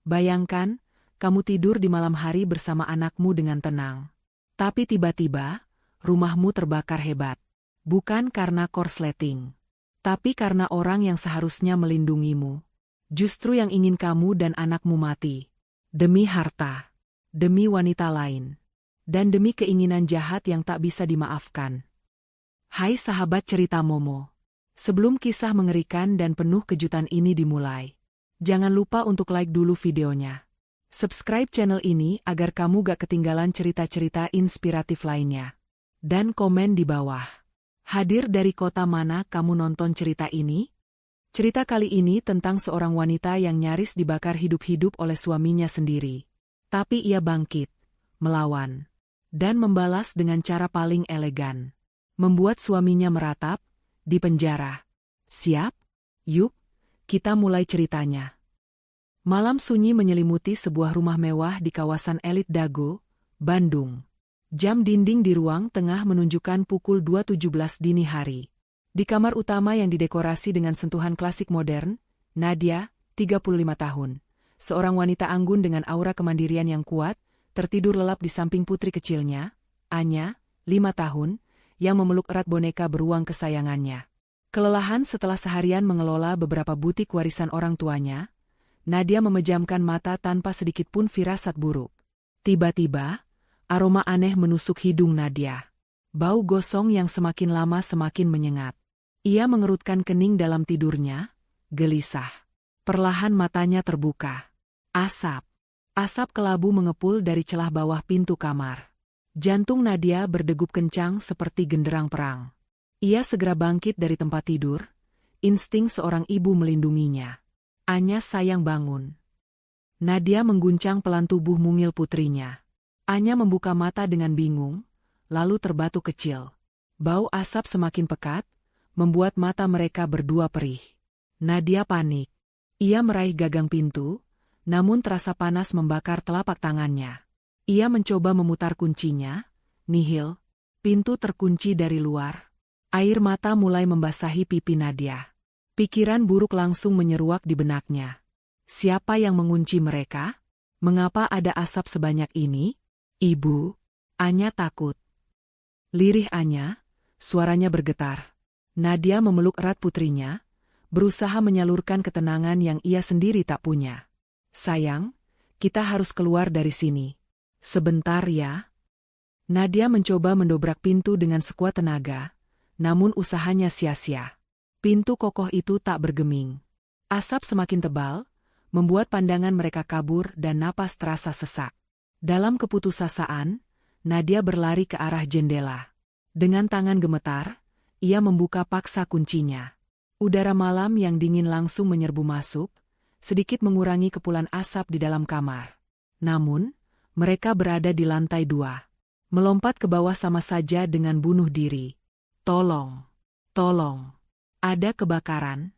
Bayangkan, kamu tidur di malam hari bersama anakmu dengan tenang. Tapi tiba-tiba, rumahmu terbakar hebat. Bukan karena korsleting, tapi karena orang yang seharusnya melindungimu. Justru yang ingin kamu dan anakmu mati. Demi harta, demi wanita lain, dan demi keinginan jahat yang tak bisa dimaafkan. Hai sahabat cerita Momo. Sebelum kisah mengerikan dan penuh kejutan ini dimulai, jangan lupa untuk like dulu videonya. Subscribe channel ini agar kamu gak ketinggalan cerita-cerita inspiratif lainnya. Dan komen di bawah. Hadir dari kota mana kamu nonton cerita ini? Cerita kali ini tentang seorang wanita yang nyaris dibakar hidup-hidup oleh suaminya sendiri. Tapi ia bangkit, melawan, dan membalas dengan cara paling elegan. Membuat suaminya meratap, di penjara. Siap? Yuk, kita mulai ceritanya. Malam sunyi menyelimuti sebuah rumah mewah di kawasan elit Dago, Bandung. Jam dinding di ruang tengah menunjukkan pukul 2.17 dini hari. Di kamar utama yang didekorasi dengan sentuhan klasik modern, Nadia, 35 tahun, seorang wanita anggun dengan aura kemandirian yang kuat, tertidur lelap di samping putri kecilnya, Anya, 5 tahun, yang memeluk erat boneka beruang kesayangannya. Kelelahan setelah seharian mengelola beberapa butik warisan orang tuanya, Nadia memejamkan mata tanpa sedikit pun firasat buruk. Tiba-tiba, aroma aneh menusuk hidung Nadia. Bau gosong yang semakin lama semakin menyengat. Ia mengerutkan kening dalam tidurnya, gelisah. Perlahan matanya terbuka. Asap. Asap kelabu mengepul dari celah bawah pintu kamar. Jantung Nadia berdegup kencang seperti genderang perang. Ia segera bangkit dari tempat tidur. Insting seorang ibu melindunginya. Anya sayang bangun. Nadia mengguncang pelan tubuh mungil putrinya. Anya membuka mata dengan bingung, lalu terbatu kecil. Bau asap semakin pekat, membuat mata mereka berdua perih. Nadia panik. Ia meraih gagang pintu, namun terasa panas membakar telapak tangannya. Ia mencoba memutar kuncinya, nihil. Pintu terkunci dari luar. Air mata mulai membasahi pipi Nadia. Pikiran buruk langsung menyeruak di benaknya. Siapa yang mengunci mereka? Mengapa ada asap sebanyak ini? Ibu, Anya takut. Lirih Anya, suaranya bergetar. Nadia memeluk erat putrinya, berusaha menyalurkan ketenangan yang ia sendiri tak punya. Sayang, kita harus keluar dari sini. Sebentar ya. Nadia mencoba mendobrak pintu dengan sekuat tenaga, namun usahanya sia-sia. Pintu kokoh itu tak bergeming. Asap semakin tebal, membuat pandangan mereka kabur dan napas terasa sesak. Dalam keputusasaan, Nadia berlari ke arah jendela. Dengan tangan gemetar, ia membuka paksa kuncinya. Udara malam yang dingin langsung menyerbu masuk, sedikit mengurangi kepulan asap di dalam kamar. Namun, mereka berada di lantai 2. Melompat ke bawah sama saja dengan bunuh diri. Tolong! Tolong! Ada kebakaran.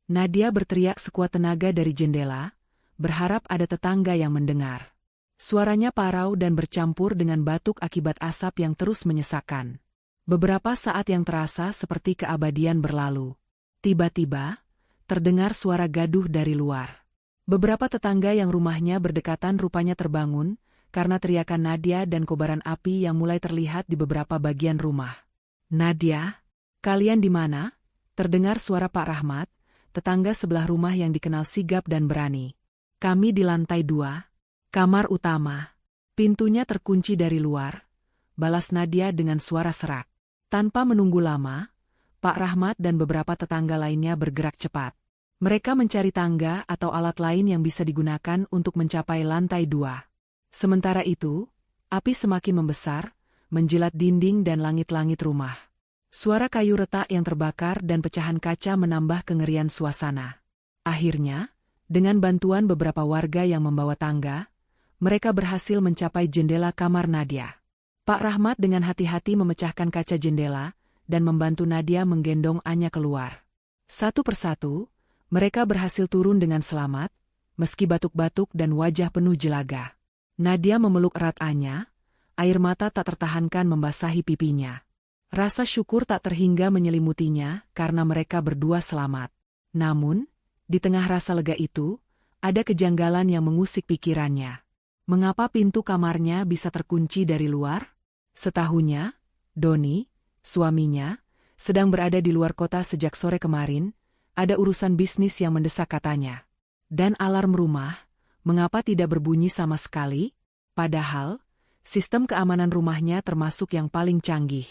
Nadia berteriak sekuat tenaga dari jendela, berharap ada tetangga yang mendengar. Suaranya parau dan bercampur dengan batuk akibat asap yang terus menyesakkan. Beberapa saat yang terasa seperti keabadian berlalu. Tiba-tiba, terdengar suara gaduh dari luar. Beberapa tetangga yang rumahnya berdekatan rupanya terbangun, karena teriakan Nadia dan kobaran api yang mulai terlihat di beberapa bagian rumah. Nadia, kalian di mana? Terdengar suara Pak Rahmat, tetangga sebelah rumah yang dikenal sigap dan berani. Kami di lantai 2, kamar utama. Pintunya terkunci dari luar, balas Nadia dengan suara serak. Tanpa menunggu lama, Pak Rahmat dan beberapa tetangga lainnya bergerak cepat. Mereka mencari tangga atau alat lain yang bisa digunakan untuk mencapai lantai 2. Sementara itu, api semakin membesar, menjilat dinding dan langit-langit rumah. Suara kayu retak yang terbakar dan pecahan kaca menambah kengerian suasana. Akhirnya, dengan bantuan beberapa warga yang membawa tangga, mereka berhasil mencapai jendela kamar Nadia. Pak Rahmat dengan hati-hati memecahkan kaca jendela dan membantu Nadia menggendong Anya keluar. Satu persatu, mereka berhasil turun dengan selamat, meski batuk-batuk dan wajah penuh jelaga. Nadia memeluk erat Anya, air mata tak tertahankan membasahi pipinya. Rasa syukur tak terhingga menyelimutinya karena mereka berdua selamat. Namun, di tengah rasa lega itu, ada kejanggalan yang mengusik pikirannya. Mengapa pintu kamarnya bisa terkunci dari luar? Setahunya, Doni, suaminya, sedang berada di luar kota sejak sore kemarin, ada urusan bisnis yang mendesak katanya. Dan alarm rumah, mengapa tidak berbunyi sama sekali? Padahal, sistem keamanan rumahnya termasuk yang paling canggih.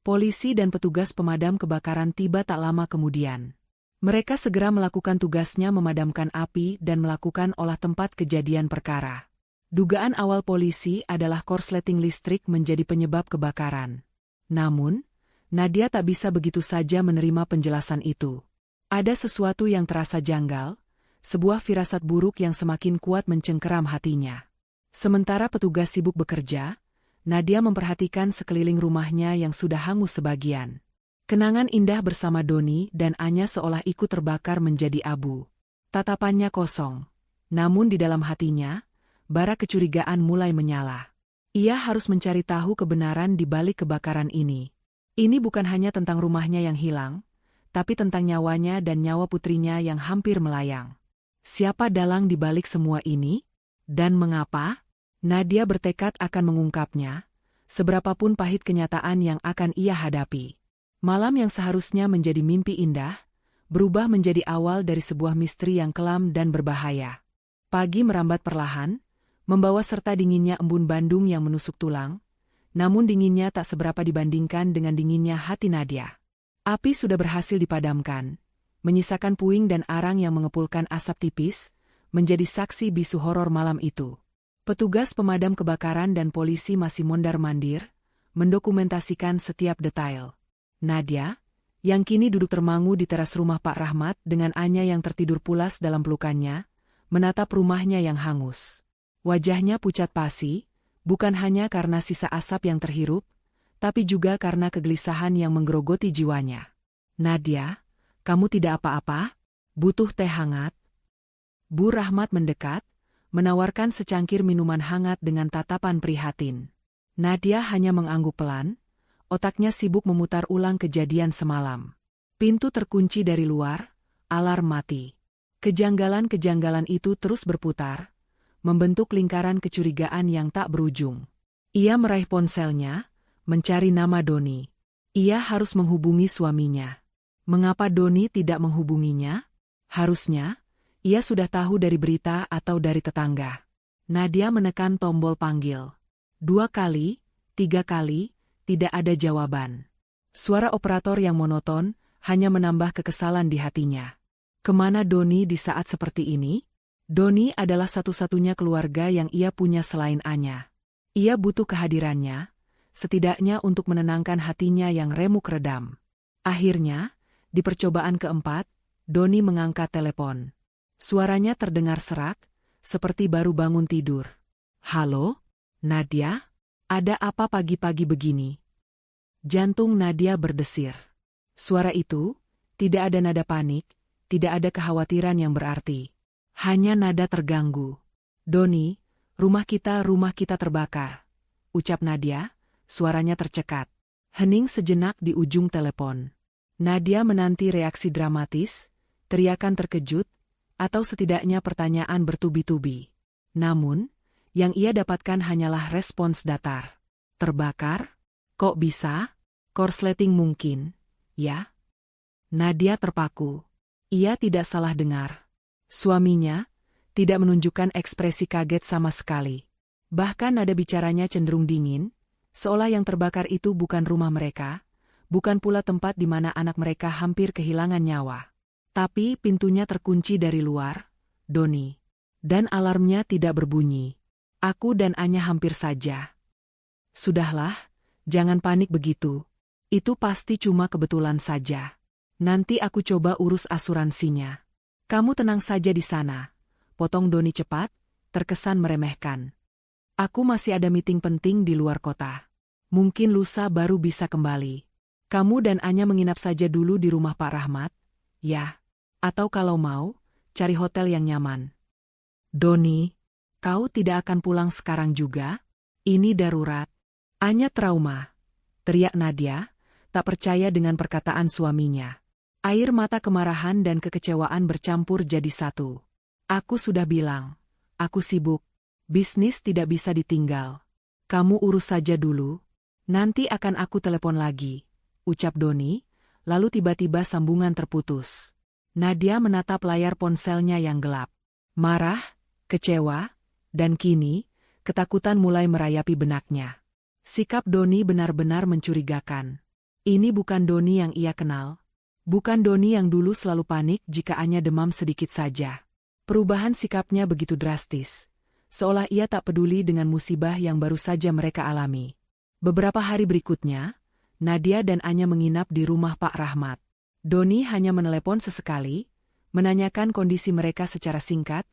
Polisi dan petugas pemadam kebakaran tiba tak lama kemudian. Mereka segera melakukan tugasnya memadamkan api dan melakukan olah tempat kejadian perkara. Dugaan awal polisi adalah korsleting listrik menjadi penyebab kebakaran. Namun, Nadia tak bisa begitu saja menerima penjelasan itu. Ada sesuatu yang terasa janggal, sebuah firasat buruk yang semakin kuat mencengkeram hatinya. Sementara petugas sibuk bekerja, Nadia memperhatikan sekeliling rumahnya yang sudah hangus sebagian. Kenangan indah bersama Doni dan Anya seolah ikut terbakar menjadi abu. Tatapannya kosong. Namun di dalam hatinya, bara kecurigaan mulai menyala. Ia harus mencari tahu kebenaran di balik kebakaran ini. Ini bukan hanya tentang rumahnya yang hilang, tapi tentang nyawanya dan nyawa putrinya yang hampir melayang. Siapa dalang di balik semua ini? Dan mengapa? Nadia bertekad akan mengungkapnya, seberapapun pahit kenyataan yang akan ia hadapi. Malam yang seharusnya menjadi mimpi indah, berubah menjadi awal dari sebuah misteri yang kelam dan berbahaya. Pagi merambat perlahan, membawa serta dinginnya embun Bandung yang menusuk tulang, namun dinginnya tak seberapa dibandingkan dengan dinginnya hati Nadia. Api sudah berhasil dipadamkan, menyisakan puing dan arang yang mengepulkan asap tipis, menjadi saksi bisu horor malam itu. Petugas pemadam kebakaran dan polisi masih mondar-mandir, mendokumentasikan setiap detail. Nadia, yang kini duduk termangu di teras rumah Pak Rahmat dengan Anya yang tertidur pulas dalam pelukannya, menatap rumahnya yang hangus. Wajahnya pucat pasi, bukan hanya karena sisa asap yang terhirup, tapi juga karena kegelisahan yang menggerogoti jiwanya. Nadia, kamu tidak apa-apa? Butuh teh hangat? Bu Rahmat mendekat, menawarkan secangkir minuman hangat dengan tatapan prihatin. Nadia hanya mengangguk pelan, otaknya sibuk memutar ulang kejadian semalam. Pintu terkunci dari luar, alarm mati. Kejanggalan-kejanggalan itu terus berputar, membentuk lingkaran kecurigaan yang tak berujung. Ia meraih ponselnya, mencari nama Doni. Ia harus menghubungi suaminya. Mengapa Doni tidak menghubunginya? Harusnya, ia sudah tahu dari berita atau dari tetangga. Nadia menekan tombol panggil. 2 kali, 3 kali, tidak ada jawaban. Suara operator yang monoton hanya menambah kekesalan di hatinya. Kemana Doni di saat seperti ini? Doni adalah satu-satunya keluarga yang ia punya selain Anya. Ia butuh kehadirannya, setidaknya untuk menenangkan hatinya yang remuk redam. Akhirnya, di percobaan keempat, Doni mengangkat telepon. Suaranya terdengar serak, seperti baru bangun tidur. Halo, Nadia? Ada apa pagi-pagi begini? Jantung Nadia berdesir. Suara itu, tidak ada nada panik, tidak ada kekhawatiran yang berarti. Hanya nada terganggu. Doni, rumah kita terbakar. Ucap Nadia, suaranya tercekat. Hening sejenak di ujung telepon. Nadia menanti reaksi dramatis, teriakan terkejut, atau setidaknya pertanyaan bertubi-tubi. Namun, yang ia dapatkan hanyalah respons datar. Terbakar? Kok bisa? Korsleting mungkin, ya? Nadia terpaku. Ia tidak salah dengar. Suaminya tidak menunjukkan ekspresi kaget sama sekali. Bahkan nada bicaranya cenderung dingin, seolah yang terbakar itu bukan rumah mereka, bukan pula tempat di mana anak mereka hampir kehilangan nyawa. Tapi pintunya terkunci dari luar, Doni. Dan alarmnya tidak berbunyi. Aku dan Anya hampir saja. Sudahlah, jangan panik begitu. Itu pasti cuma kebetulan saja. Nanti aku coba urus asuransinya. Kamu tenang saja di sana. Potong Doni cepat, terkesan meremehkan. Aku masih ada meeting penting di luar kota. Mungkin lusa baru bisa kembali. Kamu dan Anya menginap saja dulu di rumah Pak Rahmat, ya. Atau kalau mau, cari hotel yang nyaman. Doni, kau tidak akan pulang sekarang juga? Ini darurat. Anya trauma. Teriak Nadia, tak percaya dengan perkataan suaminya. Air mata kemarahan dan kekecewaan bercampur jadi satu. Aku sudah bilang, aku sibuk. Bisnis tidak bisa ditinggal. Kamu urus saja dulu. Nanti akan aku telepon lagi, ucap Doni, lalu tiba-tiba sambungan terputus. Nadia menatap layar ponselnya yang gelap. Marah, kecewa, dan kini, ketakutan mulai merayapi benaknya. Sikap Doni benar-benar mencurigakan. Ini bukan Doni yang ia kenal. Bukan Doni yang dulu selalu panik jika Anya demam sedikit saja. Perubahan sikapnya begitu drastis, seolah ia tak peduli dengan musibah yang baru saja mereka alami. Beberapa hari berikutnya, Nadia dan Anya menginap di rumah Pak Rahmat. Doni hanya menelepon sesekali, menanyakan kondisi mereka secara singkat,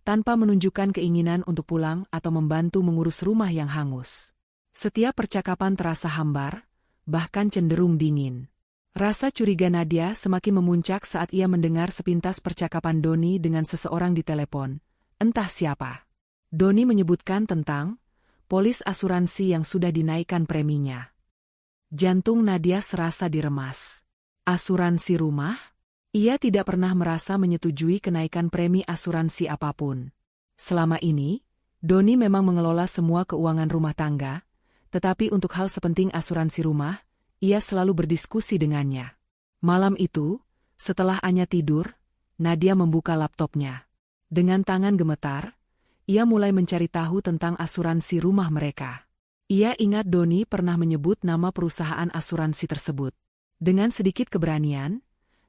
tanpa menunjukkan keinginan untuk pulang atau membantu mengurus rumah yang hangus. Setiap percakapan terasa hambar, bahkan cenderung dingin. Rasa curiga Nadia semakin memuncak saat ia mendengar sepintas percakapan Doni dengan seseorang di telepon, entah siapa. Doni menyebutkan tentang polis asuransi yang sudah dinaikkan preminya. Jantung Nadia serasa diremas. Asuransi rumah? Ia tidak pernah merasa menyetujui kenaikan premi asuransi apapun. Selama ini, Doni memang mengelola semua keuangan rumah tangga, tetapi untuk hal sepenting asuransi rumah, ia selalu berdiskusi dengannya. Malam itu, setelah Anya tidur, Nadia membuka laptopnya. Dengan tangan gemetar, ia mulai mencari tahu tentang asuransi rumah mereka. Ia ingat Doni pernah menyebut nama perusahaan asuransi tersebut. Dengan sedikit keberanian,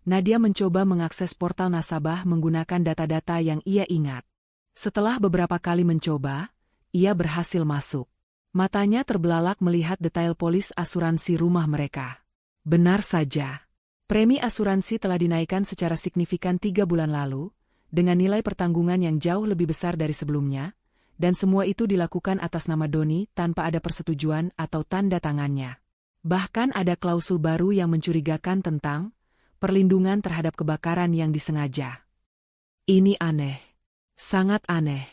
Nadia mencoba mengakses portal nasabah menggunakan data-data yang ia ingat. Setelah beberapa kali mencoba, ia berhasil masuk. Matanya terbelalak melihat detail polis asuransi rumah mereka. Benar saja. Premi asuransi telah dinaikkan secara signifikan 3 bulan lalu, dengan nilai pertanggungan yang jauh lebih besar dari sebelumnya, dan semua itu dilakukan atas nama Doni tanpa ada persetujuan atau tanda tangannya. Bahkan ada klausul baru yang mencurigakan tentang perlindungan terhadap kebakaran yang disengaja. Ini aneh. Sangat aneh.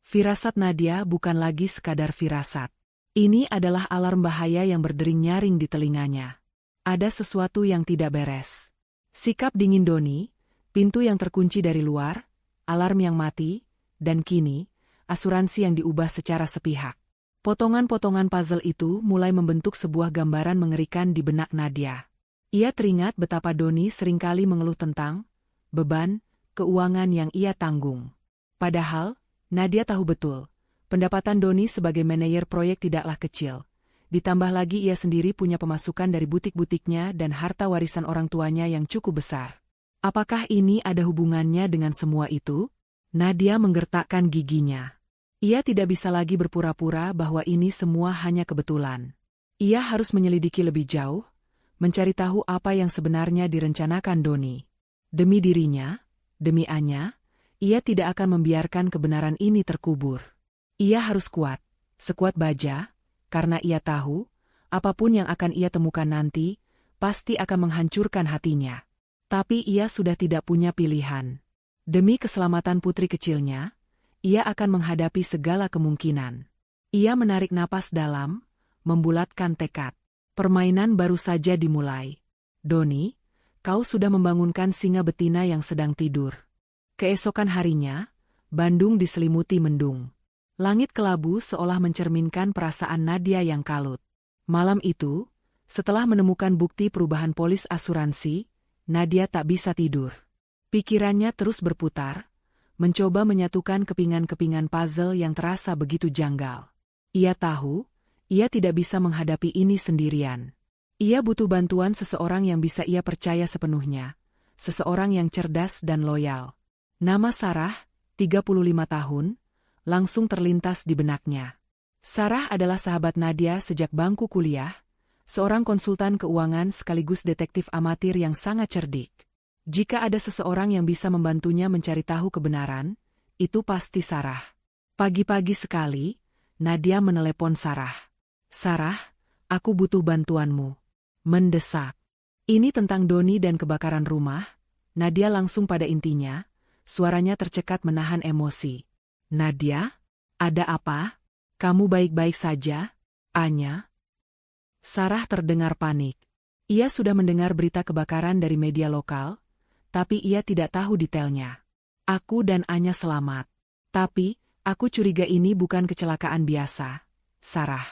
Firasat Nadia bukan lagi sekadar firasat. Ini adalah alarm bahaya yang berdering nyaring di telinganya. Ada sesuatu yang tidak beres. Sikap dingin Doni, pintu yang terkunci dari luar, alarm yang mati, dan kini, asuransi yang diubah secara sepihak. Potongan-potongan puzzle itu mulai membentuk sebuah gambaran mengerikan di benak Nadia. Ia teringat betapa Doni seringkali mengeluh tentang beban keuangan yang ia tanggung. Padahal, Nadia tahu betul, pendapatan Doni sebagai manajer proyek tidaklah kecil. Ditambah lagi ia sendiri punya pemasukan dari butik-butiknya dan harta warisan orang tuanya yang cukup besar. Apakah ini ada hubungannya dengan semua itu? Nadia menggertakkan giginya. Ia tidak bisa lagi berpura-pura bahwa ini semua hanya kebetulan. Ia harus menyelidiki lebih jauh, mencari tahu apa yang sebenarnya direncanakan Doni. Demi dirinya, demi Anya, ia tidak akan membiarkan kebenaran ini terkubur. Ia harus kuat, sekuat baja, karena ia tahu, apapun yang akan ia temukan nanti, pasti akan menghancurkan hatinya. Tapi ia sudah tidak punya pilihan. Demi keselamatan putri kecilnya, ia akan menghadapi segala kemungkinan. Ia menarik napas dalam, membulatkan tekad. Permainan baru saja dimulai. Doni, kau sudah membangunkan singa betina yang sedang tidur. Keesokan harinya, Bandung diselimuti mendung. Langit kelabu seolah mencerminkan perasaan Nadia yang kalut. Malam itu, setelah menemukan bukti perubahan polis asuransi, Nadia tak bisa tidur. Pikirannya terus berputar, mencoba menyatukan kepingan-kepingan puzzle yang terasa begitu janggal. Ia tahu, ia tidak bisa menghadapi ini sendirian. Ia butuh bantuan seseorang yang bisa ia percaya sepenuhnya, seseorang yang cerdas dan loyal. Nama Sarah, 35 tahun, langsung terlintas di benaknya. Sarah adalah sahabat Nadia sejak bangku kuliah, seorang konsultan keuangan sekaligus detektif amatir yang sangat cerdik. Jika ada seseorang yang bisa membantunya mencari tahu kebenaran, itu pasti Sarah. Pagi-pagi sekali, Nadia menelepon Sarah. Sarah, aku butuh bantuanmu. Mendesak. Ini tentang Doni dan kebakaran rumah. Nadia langsung pada intinya, suaranya tercekat menahan emosi. Nadia, ada apa? Kamu baik-baik saja? Anya? Sarah terdengar panik. Ia sudah mendengar berita kebakaran dari media lokal, tapi ia tidak tahu detailnya. Aku dan Anya selamat. Tapi, aku curiga ini bukan kecelakaan biasa. Sarah.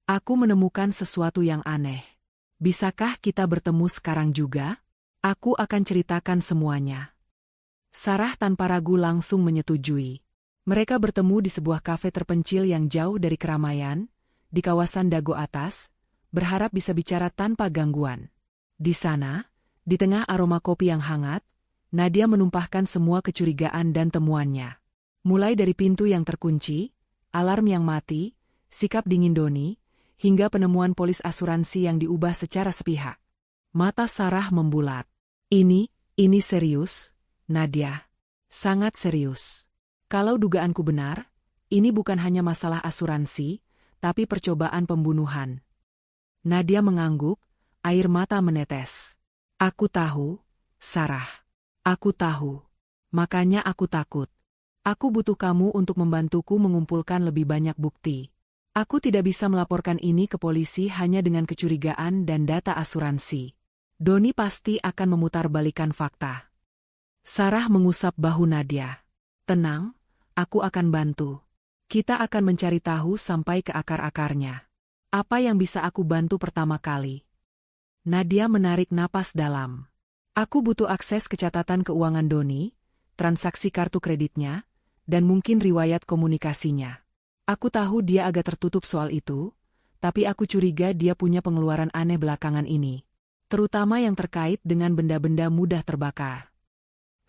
Aku menemukan sesuatu yang aneh. Bisakah kita bertemu sekarang juga? Aku akan ceritakan semuanya. Sarah tanpa ragu langsung menyetujui. Mereka bertemu di sebuah kafe terpencil yang jauh dari keramaian, di kawasan Dago Atas, berharap bisa bicara tanpa gangguan. Di sana, di tengah aroma kopi yang hangat, Nadia menumpahkan semua kecurigaan dan temuannya. Mulai dari pintu yang terkunci, alarm yang mati, sikap dingin Doni, hingga penemuan polis asuransi yang diubah secara sepihak. Mata Sarah membulat. Ini serius, Nadia. Sangat serius. Kalau dugaanku benar, ini bukan hanya masalah asuransi, tapi percobaan pembunuhan. Nadia mengangguk, air mata menetes. Aku tahu, Sarah. Aku tahu. Makanya aku takut. Aku butuh kamu untuk membantuku mengumpulkan lebih banyak bukti. Aku tidak bisa melaporkan ini ke polisi hanya dengan kecurigaan dan data asuransi. Doni pasti akan memutarbalikkan fakta. Sarah mengusap bahu Nadia. Tenang, aku akan bantu. Kita akan mencari tahu sampai ke akar-akarnya. Apa yang bisa aku bantu pertama kali? Nadia menarik napas dalam. Aku butuh akses ke catatan keuangan Doni, transaksi kartu kreditnya, dan mungkin riwayat komunikasinya. Aku tahu dia agak tertutup soal itu, tapi aku curiga dia punya pengeluaran aneh belakangan ini. Terutama yang terkait dengan benda-benda mudah terbakar.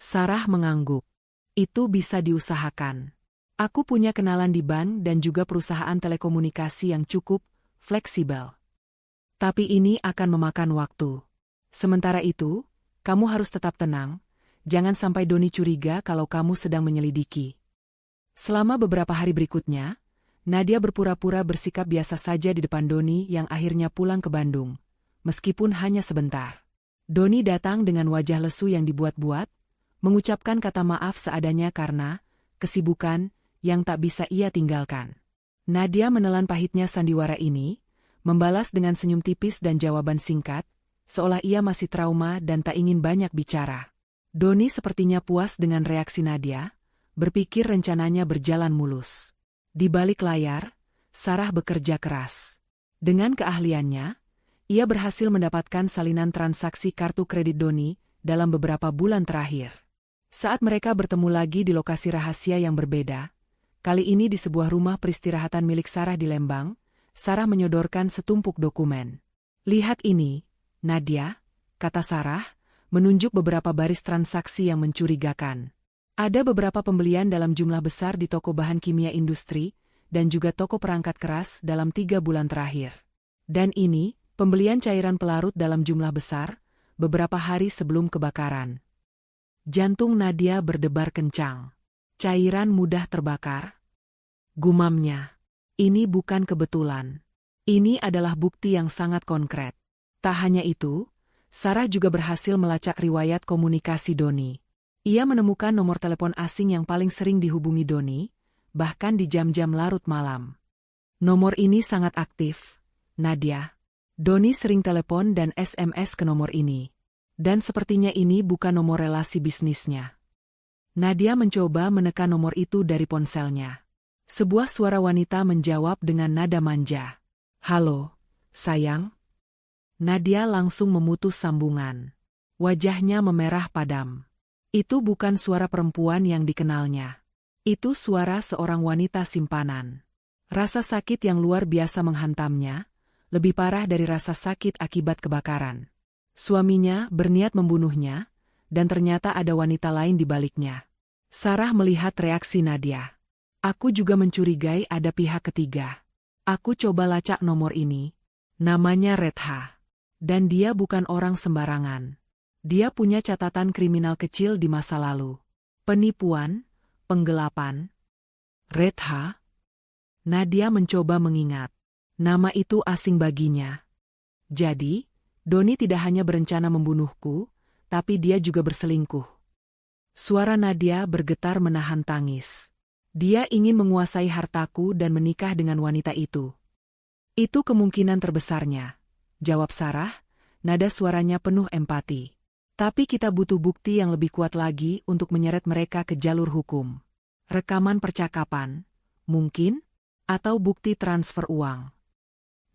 Sarah mengangguk. Itu bisa diusahakan. Aku punya kenalan di bank dan juga perusahaan telekomunikasi yang cukup fleksibel. Tapi ini akan memakan waktu. Sementara itu, kamu harus tetap tenang, jangan sampai Doni curiga kalau kamu sedang menyelidiki. Selama beberapa hari berikutnya, Nadia berpura-pura bersikap biasa saja di depan Doni yang akhirnya pulang ke Bandung, meskipun hanya sebentar. Doni datang dengan wajah lesu yang dibuat-buat, mengucapkan kata maaf seadanya karena kesibukan yang tak bisa ia tinggalkan. Nadia menelan pahitnya sandiwara ini, membalas dengan senyum tipis dan jawaban singkat, seolah ia masih trauma dan tak ingin banyak bicara. Doni sepertinya puas dengan reaksi Nadia, berpikir rencananya berjalan mulus. Di balik layar, Sarah bekerja keras. Dengan keahliannya, ia berhasil mendapatkan salinan transaksi kartu kredit Doni dalam beberapa bulan terakhir. Saat mereka bertemu lagi di lokasi rahasia yang berbeda, kali ini di sebuah rumah peristirahatan milik Sarah di Lembang, Sarah menyodorkan setumpuk dokumen. Lihat ini, Nadia, kata Sarah, menunjuk beberapa baris transaksi yang mencurigakan. Ada beberapa pembelian dalam jumlah besar di toko bahan kimia industri, dan juga toko perangkat keras dalam 3 bulan terakhir. Dan ini, pembelian cairan pelarut dalam jumlah besar, beberapa hari sebelum kebakaran. Jantung Nadia berdebar kencang. Cairan mudah terbakar? Gumamnya. Ini bukan kebetulan. Ini adalah bukti yang sangat konkret. Tak hanya itu, Sarah juga berhasil melacak riwayat komunikasi Doni. Ia menemukan nomor telepon asing yang paling sering dihubungi Doni, bahkan di jam-jam larut malam. Nomor ini sangat aktif, Nadia. Doni sering telepon dan SMS ke nomor ini. Dan sepertinya ini bukan nomor relasi bisnisnya. Nadia mencoba menekan nomor itu dari ponselnya. Sebuah suara wanita menjawab dengan nada manja. Halo, sayang. Nadia langsung memutus sambungan. Wajahnya memerah padam. Itu bukan suara perempuan yang dikenalnya. Itu suara seorang wanita simpanan. Rasa sakit yang luar biasa menghantamnya, lebih parah dari rasa sakit akibat kebakaran. Suaminya berniat membunuhnya, dan ternyata ada wanita lain di baliknya. Sarah melihat reaksi Nadia. Aku juga mencurigai ada pihak ketiga. Aku coba lacak nomor ini. Namanya Retha. Dan dia bukan orang sembarangan. Dia punya catatan kriminal kecil di masa lalu. Penipuan, penggelapan. Retha? Nadia mencoba mengingat. Nama itu asing baginya. Jadi, Doni tidak hanya berencana membunuhku, tapi dia juga berselingkuh. Suara Nadia bergetar menahan tangis. Dia ingin menguasai hartaku dan menikah dengan wanita itu. Itu kemungkinan terbesarnya, jawab Sarah, nada suaranya penuh empati. Tapi kita butuh bukti yang lebih kuat lagi untuk menyeret mereka ke jalur hukum. Rekaman percakapan, mungkin? Atau bukti transfer uang.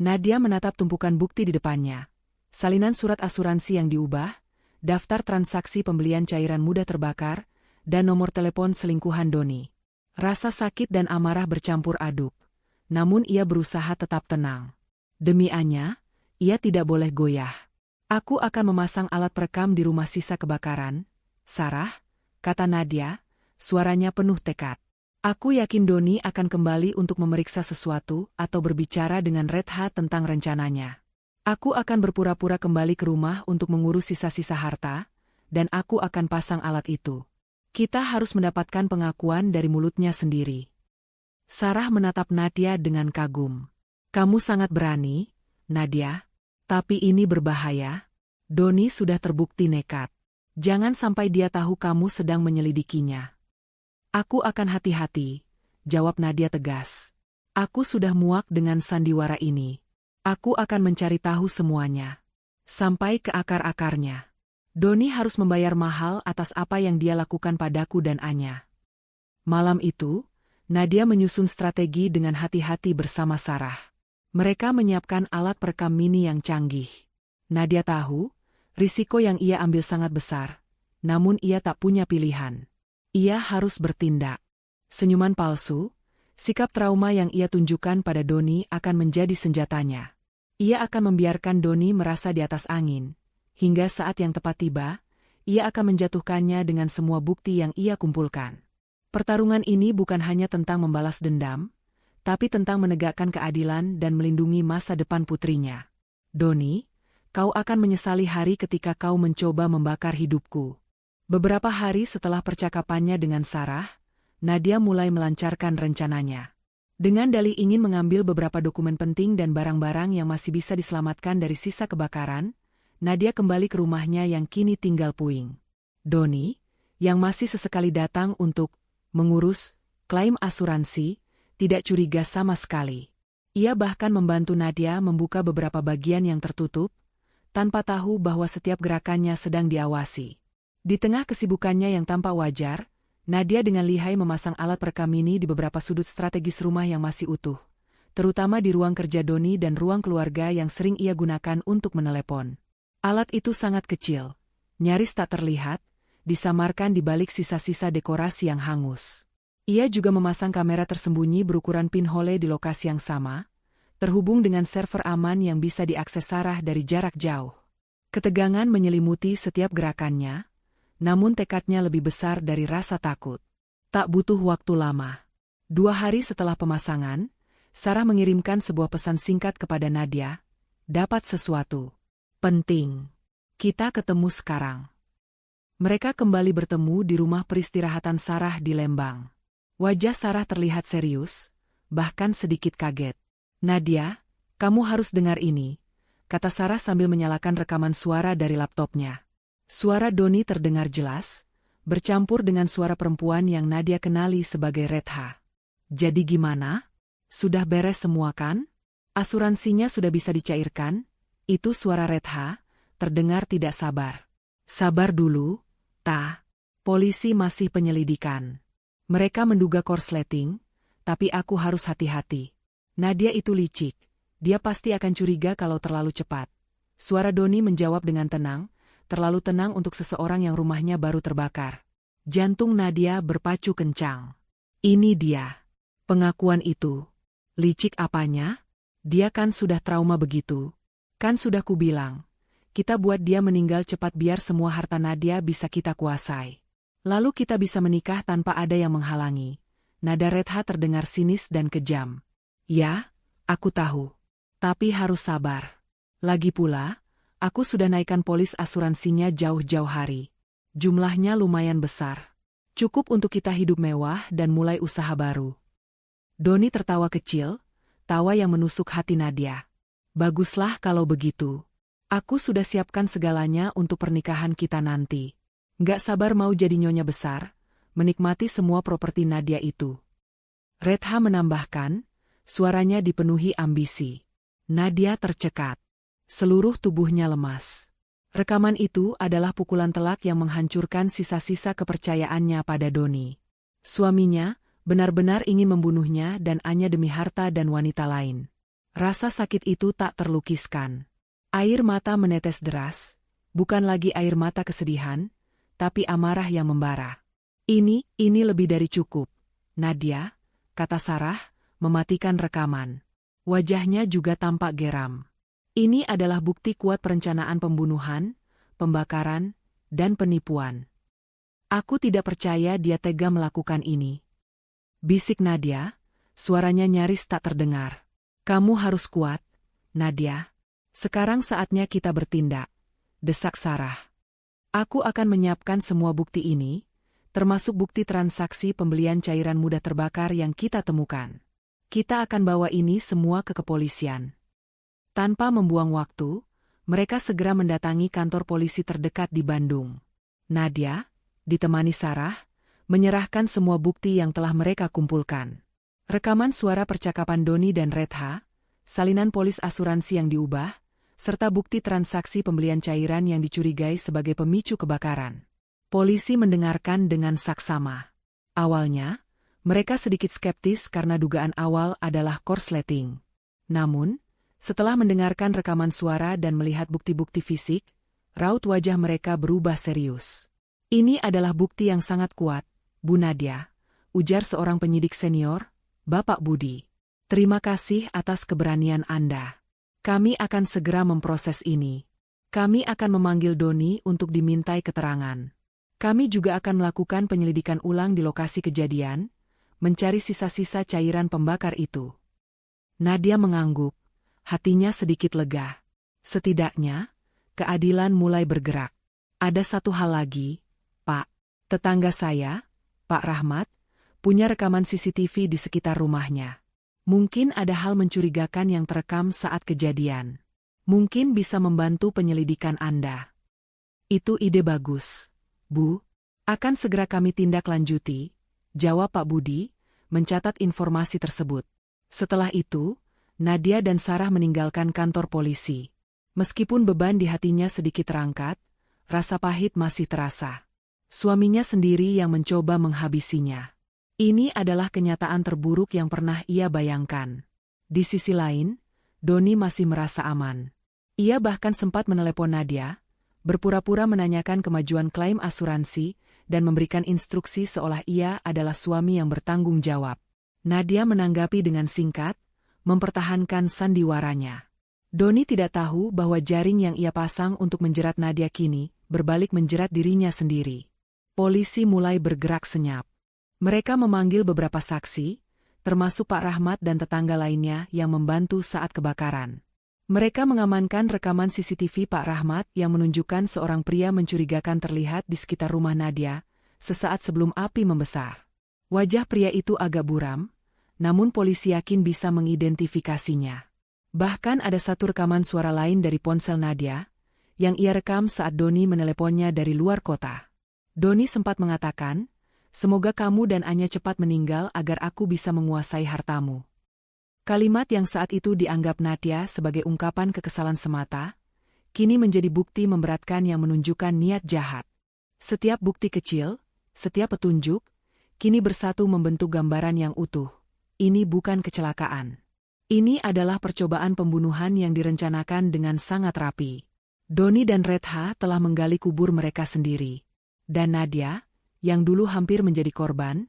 Nadia menatap tumpukan bukti di depannya. Salinan surat asuransi yang diubah, daftar transaksi pembelian cairan mudah terbakar, dan nomor telepon selingkuhan Doni. Rasa sakit dan amarah bercampur aduk. Namun ia berusaha tetap tenang. Demi Anya, ia tidak boleh goyah. Aku akan memasang alat perekam di rumah sisa kebakaran, Sarah, kata Nadia, suaranya penuh tekad. Aku yakin Doni akan kembali untuk memeriksa sesuatu atau berbicara dengan Redha tentang rencananya. Aku akan berpura-pura kembali ke rumah untuk mengurus sisa-sisa harta, dan aku akan pasang alat itu. Kita harus mendapatkan pengakuan dari mulutnya sendiri. Sarah menatap Nadia dengan kagum. Kamu sangat berani, Nadia. Tapi ini berbahaya. Doni sudah terbukti nekat. Jangan sampai dia tahu kamu sedang menyelidikinya. Aku akan hati-hati, jawab Nadia tegas. Aku sudah muak dengan sandiwara ini. Aku akan mencari tahu semuanya. Sampai ke akar-akarnya. Doni harus membayar mahal atas apa yang dia lakukan padaku dan Anya. Malam itu, Nadia menyusun strategi dengan hati-hati bersama Sarah. Mereka menyiapkan alat perekam mini yang canggih. Nadia tahu, risiko yang ia ambil sangat besar, namun ia tak punya pilihan. Ia harus bertindak. Senyuman palsu, sikap trauma yang ia tunjukkan pada Doni akan menjadi senjatanya. Ia akan membiarkan Doni merasa di atas angin, hingga saat yang tepat tiba, ia akan menjatuhkannya dengan semua bukti yang ia kumpulkan. Pertarungan ini bukan hanya tentang membalas dendam, tapi tentang menegakkan keadilan dan melindungi masa depan putrinya. Doni, kau akan menyesali hari ketika kau mencoba membakar hidupku. Beberapa hari setelah percakapannya dengan Sarah, Nadia mulai melancarkan rencananya. Dengan dalih ingin mengambil beberapa dokumen penting dan barang-barang yang masih bisa diselamatkan dari sisa kebakaran, Nadia kembali ke rumahnya yang kini tinggal puing. Doni, yang masih sesekali datang untuk mengurus klaim asuransi, tidak curiga sama sekali. Ia bahkan membantu Nadia membuka beberapa bagian yang tertutup, tanpa tahu bahwa setiap gerakannya sedang diawasi. Di tengah kesibukannya yang tampak wajar, Nadia dengan lihai memasang alat perekam mini di beberapa sudut strategis rumah yang masih utuh, terutama di ruang kerja Doni dan ruang keluarga yang sering ia gunakan untuk menelepon. Alat itu sangat kecil, nyaris tak terlihat, disamarkan di balik sisa-sisa dekorasi yang hangus. Ia juga memasang kamera tersembunyi berukuran pinhole di lokasi yang sama, terhubung dengan server aman yang bisa diakses Sarah dari jarak jauh. Ketegangan menyelimuti setiap gerakannya, namun tekadnya lebih besar dari rasa takut. Tak butuh waktu lama. 2 hari setelah pemasangan, Sarah mengirimkan sebuah pesan singkat kepada Nadia. Dapat sesuatu penting. Kita ketemu sekarang. Mereka kembali bertemu di rumah peristirahatan Sarah di Lembang. Wajah Sarah terlihat serius, bahkan sedikit kaget. Nadia, kamu harus dengar ini, kata Sarah sambil menyalakan rekaman suara dari laptopnya. Suara Doni terdengar jelas, bercampur dengan suara perempuan yang Nadia kenali sebagai Redha. Jadi gimana? Sudah beres semua kan? Asuransinya sudah bisa dicairkan? Itu suara Redha, terdengar tidak sabar. Sabar dulu, Ta. Polisi masih penyelidikan. Mereka menduga korsleting, tapi aku harus hati-hati. Nadia itu licik, dia pasti akan curiga kalau terlalu cepat. Suara Doni menjawab dengan tenang, terlalu tenang untuk seseorang yang rumahnya baru terbakar. Jantung Nadia berpacu kencang. Ini dia. Pengakuan itu. Licik apanya? Dia kan sudah trauma begitu. Kan sudah kubilang. Kita buat dia meninggal cepat biar semua harta Nadia bisa kita kuasai. Lalu kita bisa menikah tanpa ada yang menghalangi. Nada Redha terdengar sinis dan kejam. Ya, aku tahu. Tapi harus sabar. Lagi pula, aku sudah naikkan polis asuransinya jauh-jauh hari. Jumlahnya lumayan besar. Cukup untuk kita hidup mewah dan mulai usaha baru. Doni tertawa kecil, tawa yang menusuk hati Nadia. Baguslah kalau begitu. Aku sudah siapkan segalanya untuk pernikahan kita nanti. Gak sabar mau jadi nyonya besar, menikmati semua properti Nadia itu. Redha menambahkan, suaranya dipenuhi ambisi. Nadia tercekat. Seluruh tubuhnya lemas. Rekaman itu adalah pukulan telak yang menghancurkan sisa-sisa kepercayaannya pada Doni. Suaminya benar-benar ingin membunuhnya dan hanya demi harta dan wanita lain. Rasa sakit itu tak terlukiskan. Air mata menetes deras, bukan lagi air mata kesedihan, tapi amarah yang membara. Ini lebih dari cukup, Nadia, kata Sarah, mematikan rekaman. Wajahnya juga tampak geram. Ini adalah bukti kuat perencanaan pembunuhan, pembakaran, dan penipuan. Aku tidak percaya dia tega melakukan ini. Bisik Nadia, suaranya nyaris tak terdengar. Kamu harus kuat, Nadia. Sekarang saatnya kita bertindak, desak Sarah. Aku akan menyiapkan semua bukti ini, termasuk bukti transaksi pembelian cairan mudah terbakar yang kita temukan. Kita akan bawa ini semua ke kepolisian. Tanpa membuang waktu, mereka segera mendatangi kantor polisi terdekat di Bandung. Nadia, ditemani Sarah, menyerahkan semua bukti yang telah mereka kumpulkan. Rekaman suara percakapan Doni dan Retha, salinan polis asuransi yang diubah, serta bukti transaksi pembelian cairan yang dicurigai sebagai pemicu kebakaran. Polisi mendengarkan dengan saksama. Awalnya, mereka sedikit skeptis karena dugaan awal adalah korsleting. Namun, setelah mendengarkan rekaman suara dan melihat bukti-bukti fisik, raut wajah mereka berubah serius. Ini adalah bukti yang sangat kuat, Bu Nadia, ujar seorang penyidik senior, Bapak Budi. Terima kasih atas keberanian Anda. Kami akan segera memproses ini. Kami akan memanggil Doni untuk dimintai keterangan. Kami juga akan melakukan penyelidikan ulang di lokasi kejadian, mencari sisa-sisa cairan pembakar itu. Nadia mengangguk. Hatinya sedikit lega. Setidaknya, keadilan mulai bergerak. Ada satu hal lagi, Pak. Tetangga saya, Pak Rahmat, punya rekaman CCTV di sekitar rumahnya. Mungkin ada hal mencurigakan yang terekam saat kejadian. Mungkin bisa membantu penyelidikan Anda. Itu ide bagus, Bu. Akan segera kami tindak lanjuti, jawab Pak Budi, mencatat informasi tersebut. Setelah itu, Nadia dan Sarah meninggalkan kantor polisi. Meskipun beban di hatinya sedikit terangkat, rasa pahit masih terasa. Suaminya sendiri yang mencoba menghabisinya. Ini adalah kenyataan terburuk yang pernah ia bayangkan. Di sisi lain, Doni masih merasa aman. Ia bahkan sempat menelepon Nadia, berpura-pura menanyakan kemajuan klaim asuransi, dan memberikan instruksi seolah ia adalah suami yang bertanggung jawab. Nadia menanggapi dengan singkat, mempertahankan sandiwaranya. Doni tidak tahu bahwa jaring yang ia pasang untuk menjerat Nadia kini berbalik menjerat dirinya sendiri. Polisi mulai bergerak senyap. Mereka memanggil beberapa saksi, termasuk Pak Rahmat dan tetangga lainnya yang membantu saat kebakaran. Mereka mengamankan rekaman CCTV Pak Rahmat yang menunjukkan seorang pria mencurigakan terlihat di sekitar rumah Nadia sesaat sebelum api membesar. Wajah pria itu agak buram, namun polisi yakin bisa mengidentifikasinya. Bahkan ada satu rekaman suara lain dari ponsel Nadia, yang ia rekam saat Doni meneleponnya dari luar kota. Doni sempat mengatakan, "Semoga kamu dan Anya cepat meninggal agar aku bisa menguasai hartamu." Kalimat yang saat itu dianggap Nadia sebagai ungkapan kekesalan semata, kini menjadi bukti memberatkan yang menunjukkan niat jahat. Setiap bukti kecil, setiap petunjuk, kini bersatu membentuk gambaran yang utuh. Ini bukan kecelakaan. Ini adalah percobaan pembunuhan yang direncanakan dengan sangat rapi. Doni dan Retha telah menggali kubur mereka sendiri. Dan Nadia, yang dulu hampir menjadi korban,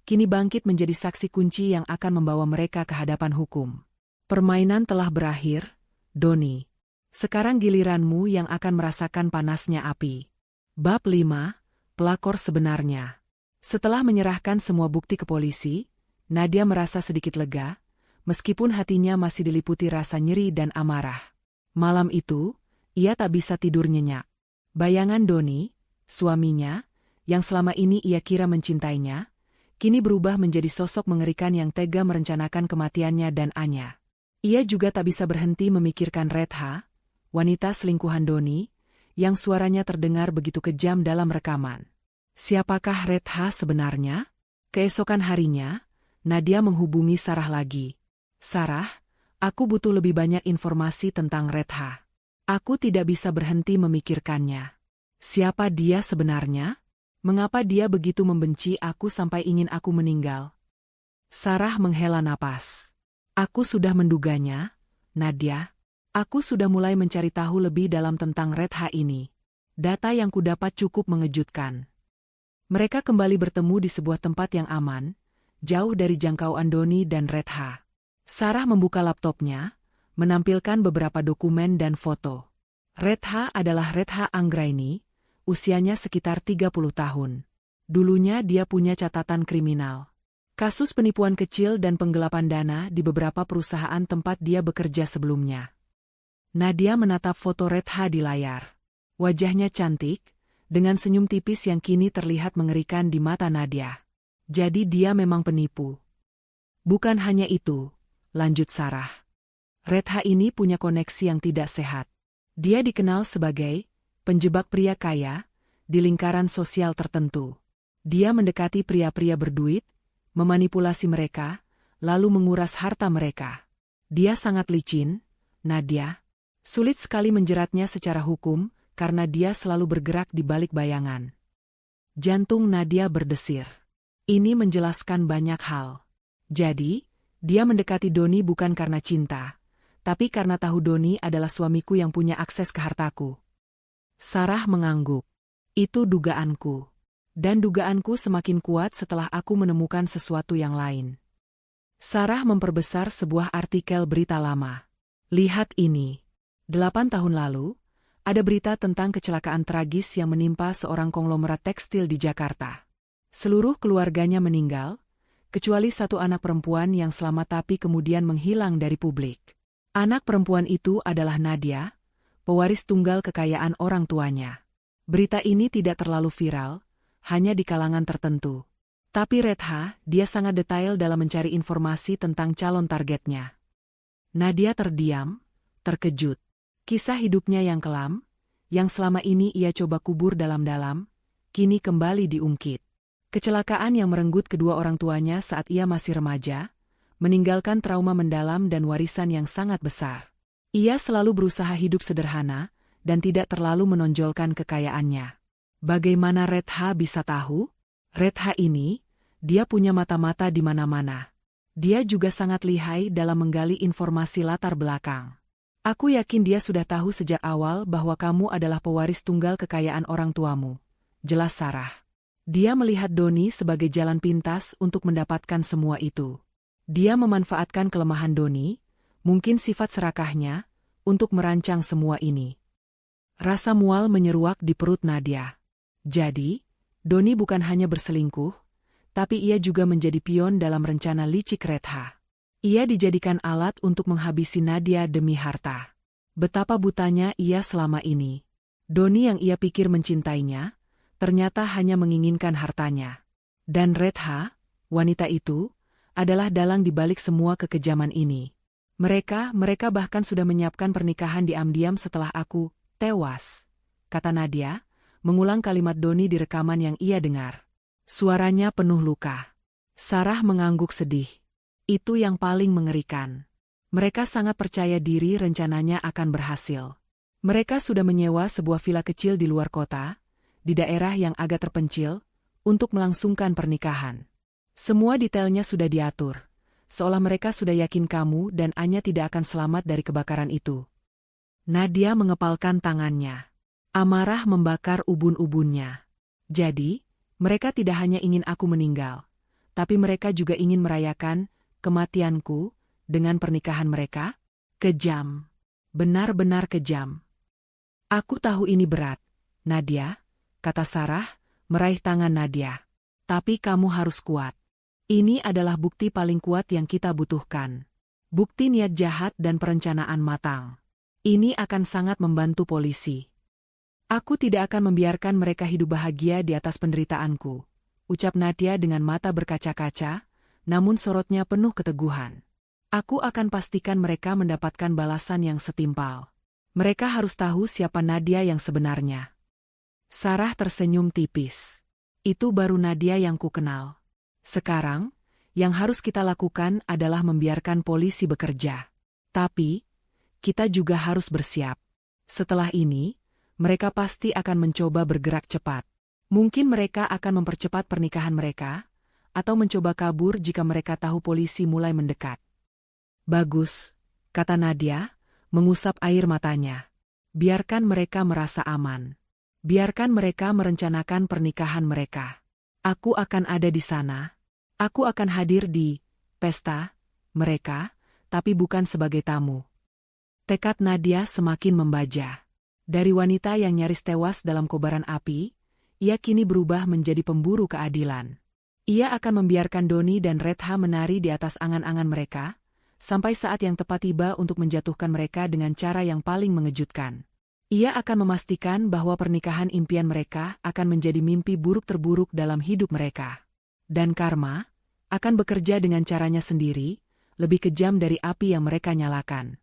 kini bangkit menjadi saksi kunci yang akan membawa mereka ke hadapan hukum. Permainan telah berakhir, Doni. Sekarang giliranmu yang akan merasakan panasnya api. Bab 5, Pelakor Sebenarnya. Setelah menyerahkan semua bukti ke polisi, Nadia merasa sedikit lega, meskipun hatinya masih diliputi rasa nyeri dan amarah. Malam itu, ia tak bisa tidur nyenyak. Bayangan Doni, suaminya, yang selama ini ia kira mencintainya, kini berubah menjadi sosok mengerikan yang tega merencanakan kematiannya dan Anya. Ia juga tak bisa berhenti memikirkan Retha, wanita selingkuhan Doni, yang suaranya terdengar begitu kejam dalam rekaman. Siapakah Retha sebenarnya? Keesokan harinya, Nadia menghubungi Sarah lagi. "Sarah, aku butuh lebih banyak informasi tentang Retha. Aku tidak bisa berhenti memikirkannya. Siapa dia sebenarnya? Mengapa dia begitu membenci aku sampai ingin aku meninggal? Sarah menghela napas. Aku sudah menduganya, Nadia. Aku sudah mulai mencari tahu lebih dalam tentang Redha ini. Data yang kudapat cukup mengejutkan. Mereka kembali bertemu di sebuah tempat yang aman, jauh dari jangkauan Doni dan Redha. Sarah membuka laptopnya, menampilkan beberapa dokumen dan foto. Redha adalah Redha Anggraini, usianya sekitar 30 tahun. Dulunya dia punya catatan kriminal. Kasus penipuan kecil dan penggelapan dana di beberapa perusahaan tempat dia bekerja sebelumnya. Nadia menatap foto Redha di layar. Wajahnya cantik, dengan senyum tipis yang kini terlihat mengerikan di mata Nadia. Jadi dia memang penipu. Bukan hanya itu, lanjut Sarah. Redha ini punya koneksi yang tidak sehat. Dia dikenal sebagai penjebak pria kaya di lingkaran sosial tertentu. Dia mendekati pria-pria berduit, memanipulasi mereka, lalu menguras harta mereka. Dia sangat licin, Nadia. Sulit sekali menjeratnya secara hukum karena dia selalu bergerak di balik bayangan. Jantung Nadia berdesir. Ini menjelaskan banyak hal. Jadi, dia mendekati Doni bukan karena cinta, tapi karena tahu Doni adalah suamiku yang punya akses ke hartaku. Sarah mengangguk. Itu dugaanku. Dan dugaanku semakin kuat setelah aku menemukan sesuatu yang lain. Sarah memperbesar sebuah artikel berita lama. Lihat ini. 8 tahun lalu, ada berita tentang kecelakaan tragis yang menimpa seorang konglomerat tekstil di Jakarta. Seluruh keluarganya meninggal, kecuali satu anak perempuan yang selamat tapi kemudian menghilang dari publik. Anak perempuan itu adalah Nadia, pewaris tunggal kekayaan orang tuanya. Berita ini tidak terlalu viral, hanya di kalangan tertentu. Tapi Redha, dia sangat detail dalam mencari informasi tentang calon targetnya. Nadia terdiam, terkejut. Kisah hidupnya yang kelam, yang selama ini ia coba kubur dalam-dalam, kini kembali diungkit. Kecelakaan yang merenggut kedua orang tuanya saat ia masih remaja, meninggalkan trauma mendalam dan warisan yang sangat besar. Ia selalu berusaha hidup sederhana, dan tidak terlalu menonjolkan kekayaannya. Bagaimana Redha bisa tahu? Redha ini, dia punya mata-mata di mana-mana. Dia juga sangat lihai dalam menggali informasi latar belakang. Aku yakin dia sudah tahu sejak awal bahwa kamu adalah pewaris tunggal kekayaan orang tuamu. Jelas Sarah. Dia melihat Doni sebagai jalan pintas untuk mendapatkan semua itu. Dia memanfaatkan kelemahan Doni, mungkin sifat serakahnya, untuk merancang semua ini. Rasa mual menyeruak di perut Nadia. Jadi, Doni bukan hanya berselingkuh, tapi ia juga menjadi pion dalam rencana licik Redha. Ia dijadikan alat untuk menghabisi Nadia demi harta. Betapa butanya ia selama ini. Doni yang ia pikir mencintainya, ternyata hanya menginginkan hartanya. Dan Redha, wanita itu, adalah dalang di balik semua kekejaman ini. Mereka bahkan sudah menyiapkan pernikahan diam-diam setelah aku tewas, kata Nadia, mengulang kalimat Doni di rekaman yang ia dengar. Suaranya penuh luka. Sarah mengangguk sedih. Itu yang paling mengerikan. Mereka sangat percaya diri rencananya akan berhasil. Mereka sudah menyewa sebuah villa kecil di luar kota, di daerah yang agak terpencil, untuk melangsungkan pernikahan. Semua detailnya sudah diatur, seolah mereka sudah yakin kamu dan Anya tidak akan selamat dari kebakaran itu. Nadia mengepalkan tangannya. Amarah membakar ubun-ubunnya. Jadi, mereka tidak hanya ingin aku meninggal, tapi mereka juga ingin merayakan kematianku dengan pernikahan mereka. Kejam. Benar-benar kejam. Aku tahu ini berat, Nadia, kata Sarah, meraih tangan Nadia. Tapi kamu harus kuat. Ini adalah bukti paling kuat yang kita butuhkan. Bukti niat jahat dan perencanaan matang. Ini akan sangat membantu polisi. Aku tidak akan membiarkan mereka hidup bahagia di atas penderitaanku, ucap Nadia dengan mata berkaca-kaca, namun sorotnya penuh keteguhan. Aku akan pastikan mereka mendapatkan balasan yang setimpal. Mereka harus tahu siapa Nadia yang sebenarnya. Sarah tersenyum tipis. Itu baru Nadia yang kukenal. Sekarang, yang harus kita lakukan adalah membiarkan polisi bekerja. Tapi, kita juga harus bersiap. Setelah ini, mereka pasti akan mencoba bergerak cepat. Mungkin mereka akan mempercepat pernikahan mereka, atau mencoba kabur jika mereka tahu polisi mulai mendekat. Bagus, kata Nadia, mengusap air matanya. Biarkan mereka merasa aman. Biarkan mereka merencanakan pernikahan mereka. Aku akan ada di sana. Aku akan hadir di pesta mereka, tapi bukan sebagai tamu. Tekad Nadia semakin membaja. Dari wanita yang nyaris tewas dalam kobaran api, ia kini berubah menjadi pemburu keadilan. Ia akan membiarkan Doni dan Retha menari di atas angan-angan mereka, sampai saat yang tepat tiba untuk menjatuhkan mereka dengan cara yang paling mengejutkan. Ia akan memastikan bahwa pernikahan impian mereka akan menjadi mimpi buruk terburuk dalam hidup mereka. Dan karma akan bekerja dengan caranya sendiri, lebih kejam dari api yang mereka nyalakan.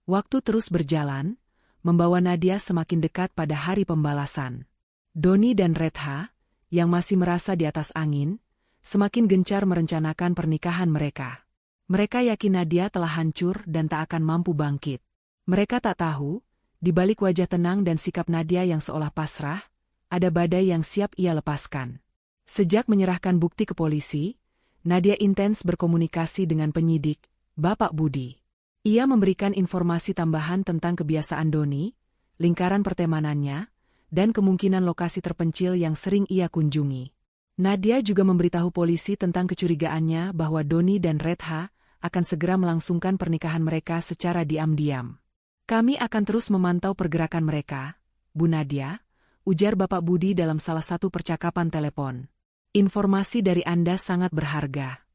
Waktu terus berjalan, membawa Nadia semakin dekat pada hari pembalasan. Doni dan Retha, yang masih merasa di atas angin, semakin gencar merencanakan pernikahan mereka. Mereka yakin Nadia telah hancur dan tak akan mampu bangkit. Mereka tak tahu, di balik wajah tenang dan sikap Nadia yang seolah pasrah, ada badai yang siap ia lepaskan. Sejak menyerahkan bukti ke polisi, Nadia intens berkomunikasi dengan penyidik, Bapak Budi. Ia memberikan informasi tambahan tentang kebiasaan Doni, lingkaran pertemanannya, dan kemungkinan lokasi terpencil yang sering ia kunjungi. Nadia juga memberitahu polisi tentang kecurigaannya bahwa Doni dan Retha akan segera melangsungkan pernikahan mereka secara diam-diam. Kami akan terus memantau pergerakan mereka, Bu Nadia, ujar Bapak Budi dalam salah satu percakapan telepon. Informasi dari Anda sangat berharga.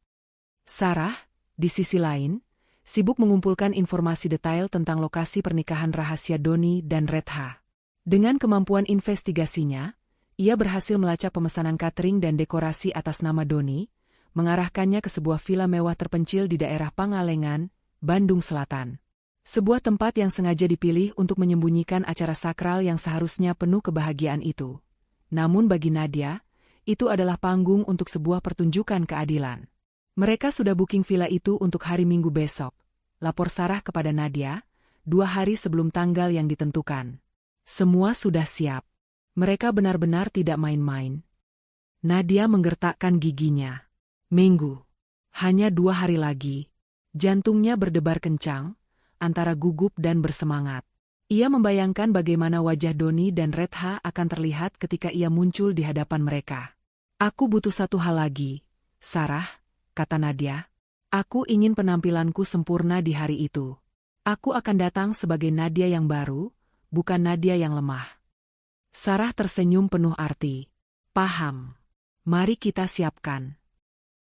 Sarah, di sisi lain, sibuk mengumpulkan informasi detail tentang lokasi pernikahan rahasia Doni dan Retha. Dengan kemampuan investigasinya, ia berhasil melacak pemesanan catering dan dekorasi atas nama Doni, mengarahkannya ke sebuah villa mewah terpencil di daerah Pangalengan, Bandung Selatan. Sebuah tempat yang sengaja dipilih untuk menyembunyikan acara sakral yang seharusnya penuh kebahagiaan itu. Namun bagi Nadia, itu adalah panggung untuk sebuah pertunjukan keadilan. Mereka sudah booking villa itu untuk hari Minggu besok, lapor Sarah kepada Nadia, 2 hari sebelum tanggal yang ditentukan. Semua sudah siap. Mereka benar-benar tidak main-main. Nadia menggertakkan giginya. Minggu. Hanya 2 hari lagi. Jantungnya berdebar kencang, antara gugup dan bersemangat. Ia membayangkan bagaimana wajah Doni dan Retha akan terlihat ketika ia muncul di hadapan mereka. Aku butuh satu hal lagi, Sarah, kata Nadia. Aku ingin penampilanku sempurna di hari itu. Aku akan datang sebagai Nadia yang baru, bukan Nadia yang lemah. Sarah tersenyum penuh arti. Paham. Mari kita siapkan.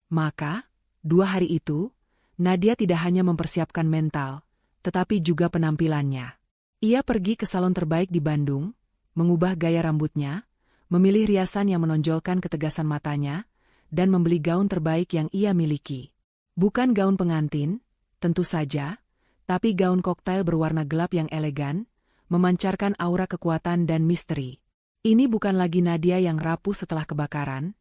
Maka, 2 hari itu, Nadia tidak hanya mempersiapkan mental, tetapi juga penampilannya. Ia pergi ke salon terbaik di Bandung, mengubah gaya rambutnya, memilih riasan yang menonjolkan ketegasan matanya, dan membeli gaun terbaik yang ia miliki. Bukan gaun pengantin, tentu saja, tapi gaun koktail berwarna gelap yang elegan, memancarkan aura kekuatan dan misteri. Ini bukan lagi Nadia yang rapuh setelah kebakaran,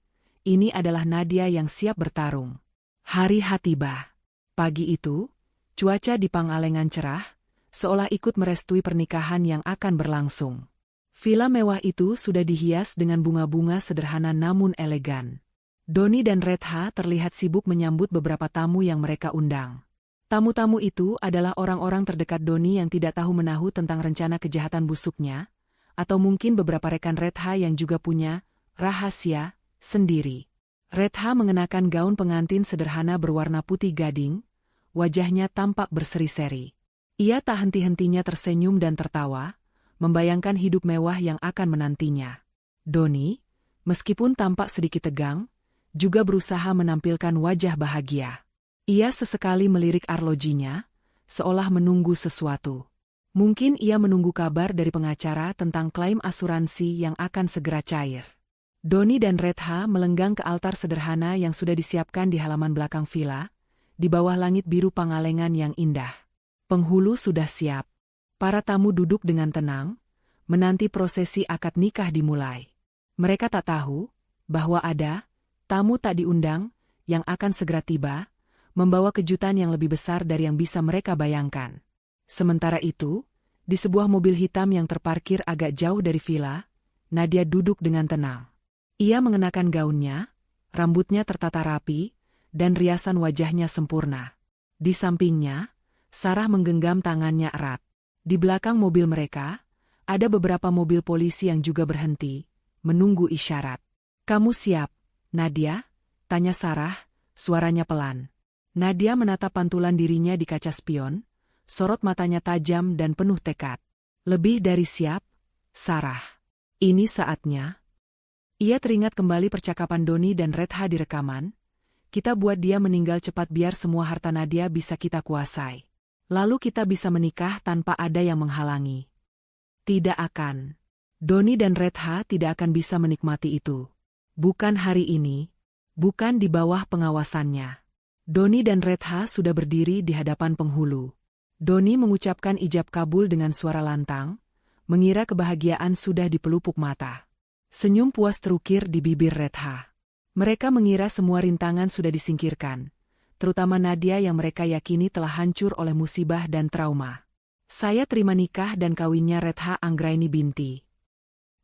ini adalah Nadia yang siap bertarung. Hari H tiba. Pagi itu, cuaca di Pangalengan cerah, seolah ikut merestui pernikahan yang akan berlangsung. Villa mewah itu sudah dihias dengan bunga-bunga sederhana namun elegan. Doni dan Retha terlihat sibuk menyambut beberapa tamu yang mereka undang. Tamu-tamu itu adalah orang-orang terdekat Doni yang tidak tahu menahu tentang rencana kejahatan busuknya, atau mungkin beberapa rekan Retha yang juga punya rahasia sendiri. Retha mengenakan gaun pengantin sederhana berwarna putih gading, wajahnya tampak berseri-seri. Ia tak henti-hentinya tersenyum dan tertawa, membayangkan hidup mewah yang akan menantinya. Doni, meskipun tampak sedikit tegang, juga berusaha menampilkan wajah bahagia. Ia sesekali melirik arlojinya, seolah menunggu sesuatu. Mungkin ia menunggu kabar dari pengacara tentang klaim asuransi yang akan segera cair. Doni dan Retha melenggang ke altar sederhana yang sudah disiapkan di halaman belakang villa, di bawah langit biru Pangalengan yang indah. Penghulu sudah siap. Para tamu duduk dengan tenang, menanti prosesi akad nikah dimulai. Mereka tak tahu bahwa ada tamu tak diundang yang akan segera tiba, membawa kejutan yang lebih besar dari yang bisa mereka bayangkan. Sementara itu, Di sebuah mobil hitam yang terparkir agak jauh dari villa, Nadia duduk dengan tenang. Ia mengenakan gaunnya, rambutnya tertata rapi, dan riasan wajahnya sempurna. Di sampingnya, Sarah menggenggam tangannya erat. Di belakang mobil mereka, ada beberapa mobil polisi yang juga berhenti, menunggu isyarat. "Kamu siap, Nadia?" tanya Sarah, suaranya pelan. Nadia menatap pantulan dirinya di kaca spion, sorot matanya tajam dan penuh tekad. "Lebih dari siap, Sarah. Ini saatnya." Ia teringat kembali percakapan Doni dan Retha di rekaman. "Kita buat dia meninggal cepat biar semua harta Nadia bisa kita kuasai. Lalu kita bisa menikah tanpa ada yang menghalangi." Tidak akan. Doni dan Retha tidak akan bisa menikmati itu. Bukan hari ini, bukan di bawah pengawasannya. Doni dan Retha sudah berdiri di hadapan penghulu. Doni mengucapkan ijab kabul dengan suara lantang, mengira kebahagiaan sudah di pelupuk mata. Senyum puas terukir di bibir Retha. Mereka mengira semua rintangan sudah disingkirkan, terutama Nadia yang mereka yakini telah hancur oleh musibah dan trauma. "Saya terima nikah dan kawinnya Retha Anggraini binti."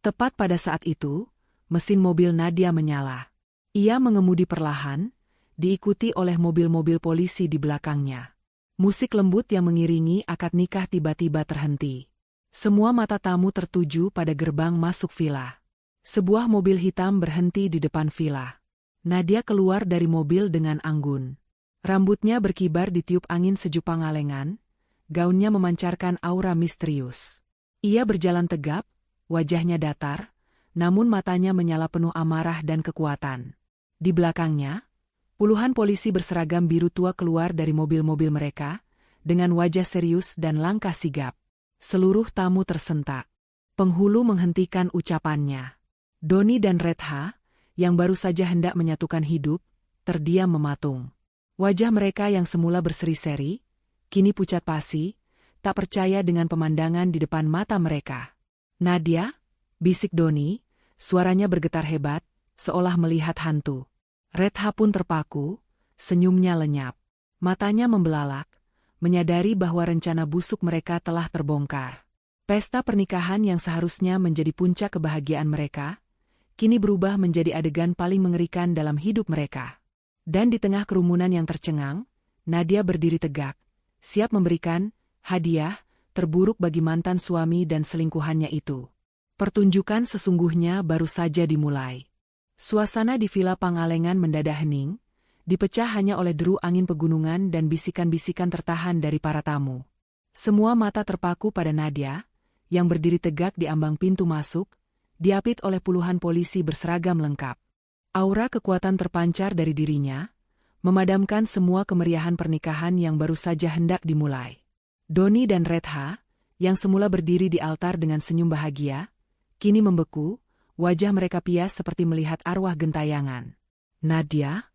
Tepat pada saat itu, mesin mobil Nadia menyala. Ia mengemudi perlahan, diikuti oleh mobil-mobil polisi di belakangnya. Musik lembut yang mengiringi akad nikah tiba-tiba terhenti. Semua mata tamu tertuju pada gerbang masuk villa. Sebuah mobil hitam berhenti di depan villa. Nadia keluar dari mobil dengan anggun. Rambutnya berkibar ditiup angin sejuk Pangalengan, gaunnya memancarkan aura misterius. Ia berjalan tegap, wajahnya datar, namun matanya menyala penuh amarah dan kekuatan. Di belakangnya, puluhan polisi berseragam biru tua keluar dari mobil-mobil mereka, dengan wajah serius dan langkah sigap. Seluruh tamu tersentak. Penghulu menghentikan ucapannya. Doni dan Retha, yang baru saja hendak menyatukan hidup, terdiam mematung. Wajah mereka yang semula berseri-seri, kini pucat pasi, tak percaya dengan pemandangan di depan mata mereka. "Nadia?" bisik Doni, suaranya bergetar hebat, seolah melihat hantu. Retha pun terpaku, senyumnya lenyap. Matanya membelalak, menyadari bahwa rencana busuk mereka telah terbongkar. Pesta pernikahan yang seharusnya menjadi puncak kebahagiaan mereka, kini berubah menjadi adegan paling mengerikan dalam hidup mereka. Dan di tengah kerumunan yang tercengang, Nadia berdiri tegak, siap memberikan hadiah terburuk bagi mantan suami dan selingkuhannya itu. Pertunjukan sesungguhnya baru saja dimulai. Suasana di Villa Pangalengan mendadak hening, dipecah hanya oleh deru angin pegunungan dan bisikan-bisikan tertahan dari para tamu. Semua mata terpaku pada Nadia, yang berdiri tegak di ambang pintu masuk, diapit oleh puluhan polisi berseragam lengkap. Aura kekuatan terpancar dari dirinya, memadamkan semua kemeriahan pernikahan yang baru saja hendak dimulai. Doni dan Retha, yang semula berdiri di altar dengan senyum bahagia, kini membeku, wajah mereka pias seperti melihat arwah gentayangan. "Nadia?"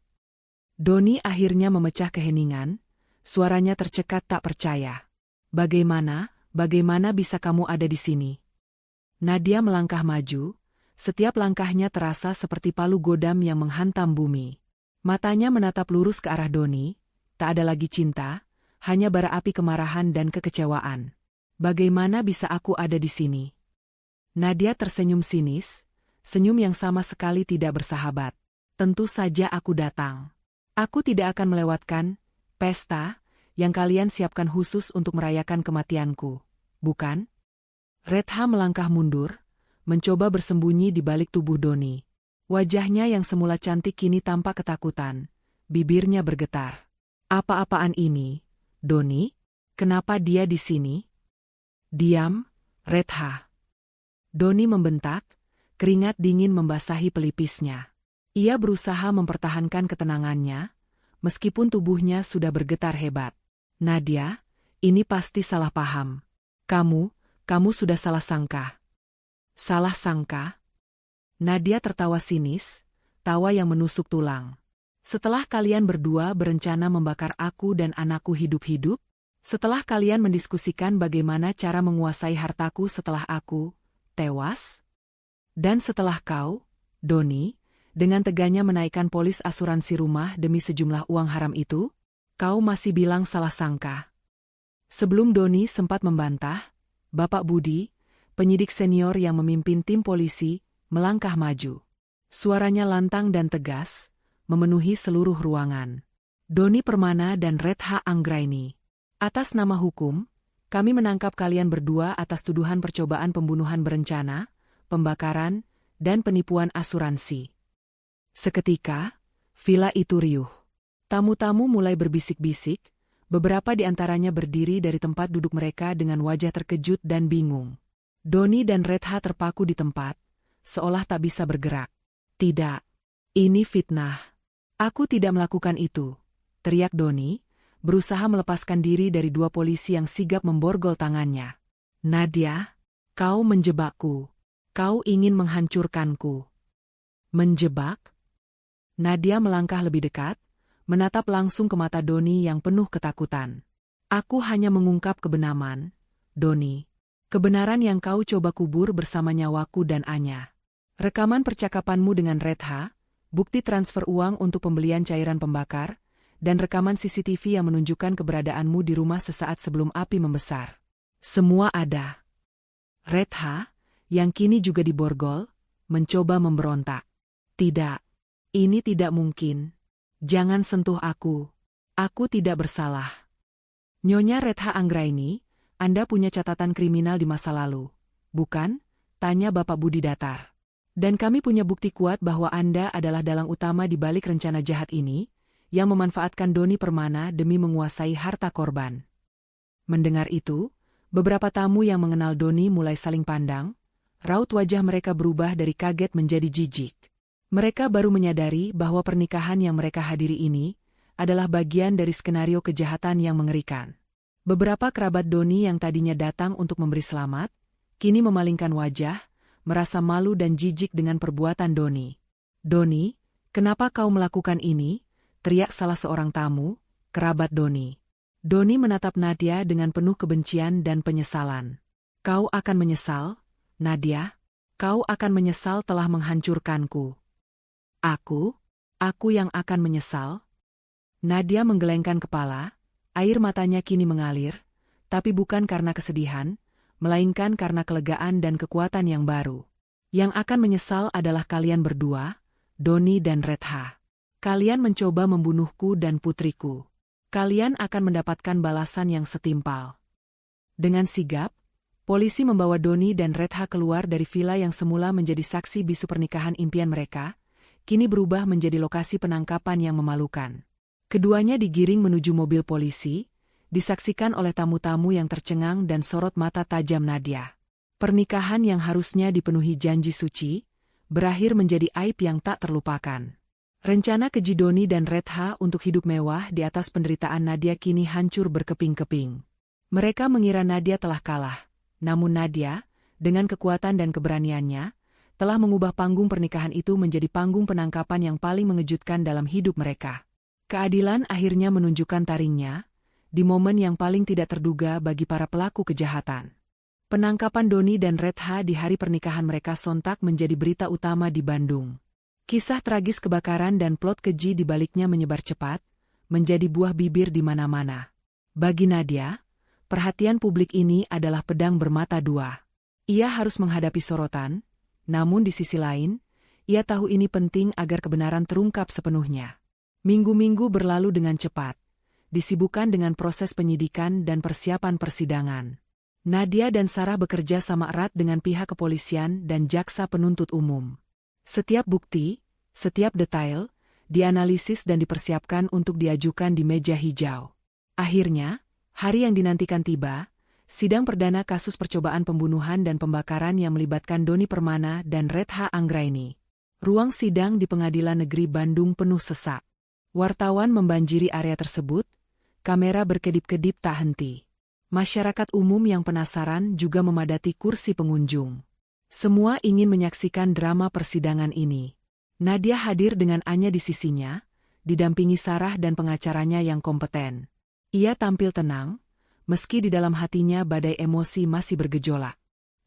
Doni akhirnya memecah keheningan, suaranya tercekat tak percaya. Bagaimana bisa kamu ada di sini?" Nadia melangkah maju, setiap langkahnya terasa seperti palu godam yang menghantam bumi. Matanya menatap lurus ke arah Doni, tak ada lagi cinta, hanya bara api kemarahan dan kekecewaan. "Bagaimana bisa aku ada di sini?" Nadia tersenyum sinis, senyum yang sama sekali tidak bersahabat. "Tentu saja aku datang. Aku tidak akan melewatkan pesta yang kalian siapkan khusus untuk merayakan kematianku, bukan?" Retha melangkah mundur, mencoba bersembunyi di balik tubuh Doni. Wajahnya yang semula cantik kini tampak ketakutan, bibirnya bergetar. "Apa-apaan ini, Doni? Kenapa dia di sini?" "Diam, Retha." Doni membentak, keringat dingin membasahi pelipisnya. Ia berusaha mempertahankan ketenangannya, meskipun tubuhnya sudah bergetar hebat. "Nadia, ini pasti salah paham. Kamu sudah salah sangka." "Salah sangka?" Nadia tertawa sinis, tawa yang menusuk tulang. "Setelah kalian berdua berencana membakar aku dan anakku hidup-hidup, setelah kalian mendiskusikan bagaimana cara menguasai hartaku setelah aku tewas, dan setelah kau, Doni, dengan teganya menaikkan polis asuransi rumah demi sejumlah uang haram itu, kau masih bilang salah sangka." Sebelum Doni sempat membantah, Bapak Budi, penyidik senior yang memimpin tim polisi, melangkah maju. Suaranya lantang dan tegas, memenuhi seluruh ruangan. Doni Permana dan Retha Anggraini. Atas nama hukum, kami menangkap kalian berdua atas tuduhan percobaan pembunuhan berencana, pembakaran, dan penipuan asuransi. Seketika, villa itu riuh. Tamu-tamu mulai berbisik-bisik, beberapa di antaranya berdiri dari tempat duduk mereka dengan wajah terkejut dan bingung. Doni dan Retha terpaku di tempat, seolah tak bisa bergerak. Tidak, ini fitnah. Aku tidak melakukan itu, teriak Doni, berusaha melepaskan diri dari dua polisi yang sigap memborgol tangannya. Nadia, kau menjebakku. Kau ingin menghancurkanku. Menjebak? Nadia melangkah lebih dekat, menatap langsung ke mata Doni yang penuh ketakutan. Aku hanya mengungkap kebenaran, Doni. Kebenaran yang kau coba kubur bersama nyawaku dan Anya. Rekaman percakapanmu dengan Retha, bukti transfer uang untuk pembelian cairan pembakar, dan rekaman CCTV yang menunjukkan keberadaanmu di rumah sesaat sebelum api membesar. Semua ada. Retha, yang kini juga diborgol, mencoba memberontak. Tidak, ini tidak mungkin. Jangan sentuh aku. Aku tidak bersalah. Nyonya Retha Anggraini, Anda punya catatan kriminal di masa lalu, bukan? Tanya Bapak Budi datar. Dan kami punya bukti kuat bahwa Anda adalah dalang utama di balik rencana jahat ini, yang memanfaatkan Doni Permana demi menguasai harta korban. Mendengar itu, beberapa tamu yang mengenal Doni mulai saling pandang, raut wajah mereka berubah dari kaget menjadi jijik. Mereka baru menyadari bahwa pernikahan yang mereka hadiri ini adalah bagian dari skenario kejahatan yang mengerikan. Beberapa kerabat Doni yang tadinya datang untuk memberi selamat, kini memalingkan wajah, merasa malu dan jijik dengan perbuatan Doni. Doni, kenapa kau melakukan ini? Teriak salah seorang tamu, kerabat Doni. Doni menatap Nadia dengan penuh kebencian dan penyesalan. Kau akan menyesal, Nadia. Kau akan menyesal telah menghancurkanku. Aku yang akan menyesal? Nadia menggelengkan kepala, air matanya kini mengalir, tapi bukan karena kesedihan, melainkan karena kelegaan dan kekuatan yang baru. Yang akan menyesal adalah kalian berdua, Doni dan Retha. Kalian mencoba membunuhku dan putriku. Kalian akan mendapatkan balasan yang setimpal. Dengan sigap, polisi membawa Doni dan Retha keluar dari villa yang semula menjadi saksi bisu pernikahan impian mereka, kini berubah menjadi lokasi penangkapan yang memalukan. Keduanya digiring menuju mobil polisi, disaksikan oleh tamu-tamu yang tercengang dan sorot mata tajam Nadia. Pernikahan yang harusnya dipenuhi janji suci, berakhir menjadi aib yang tak terlupakan. Rencana keji Doni dan Retha untuk hidup mewah di atas penderitaan Nadia kini hancur berkeping-keping. Mereka mengira Nadia telah kalah, namun Nadia, dengan kekuatan dan keberaniannya, telah mengubah panggung pernikahan itu menjadi panggung penangkapan yang paling mengejutkan dalam hidup mereka. Keadilan akhirnya menunjukkan taringnya, di momen yang paling tidak terduga bagi para pelaku kejahatan. Penangkapan Doni dan Retha di hari pernikahan mereka sontak menjadi berita utama di Bandung. Kisah tragis kebakaran dan plot keji di baliknya menyebar cepat, menjadi buah bibir di mana-mana. Bagi Nadia, perhatian publik ini adalah pedang bermata dua. Ia harus menghadapi sorotan, namun di sisi lain, ia tahu ini penting agar kebenaran terungkap sepenuhnya. Minggu-minggu berlalu dengan cepat, disibukkan dengan proses penyidikan dan persiapan persidangan. Nadia dan Sarah bekerja sama erat dengan pihak kepolisian dan jaksa penuntut umum. Setiap bukti, setiap detail, dianalisis dan dipersiapkan untuk diajukan di meja hijau. Akhirnya, hari yang dinantikan tiba, sidang perdana kasus percobaan pembunuhan dan pembakaran yang melibatkan Doni Permana dan Retha Anggraini. Ruang sidang di Pengadilan Negeri Bandung penuh sesak. Wartawan membanjiri area tersebut, kamera berkedip-kedip tak henti. Masyarakat umum yang penasaran juga memadati kursi pengunjung. Semua ingin menyaksikan drama persidangan ini. Nadia hadir dengan Anya di sisinya, didampingi Sarah dan pengacaranya yang kompeten. Ia tampil tenang, meski di dalam hatinya badai emosi masih bergejolak.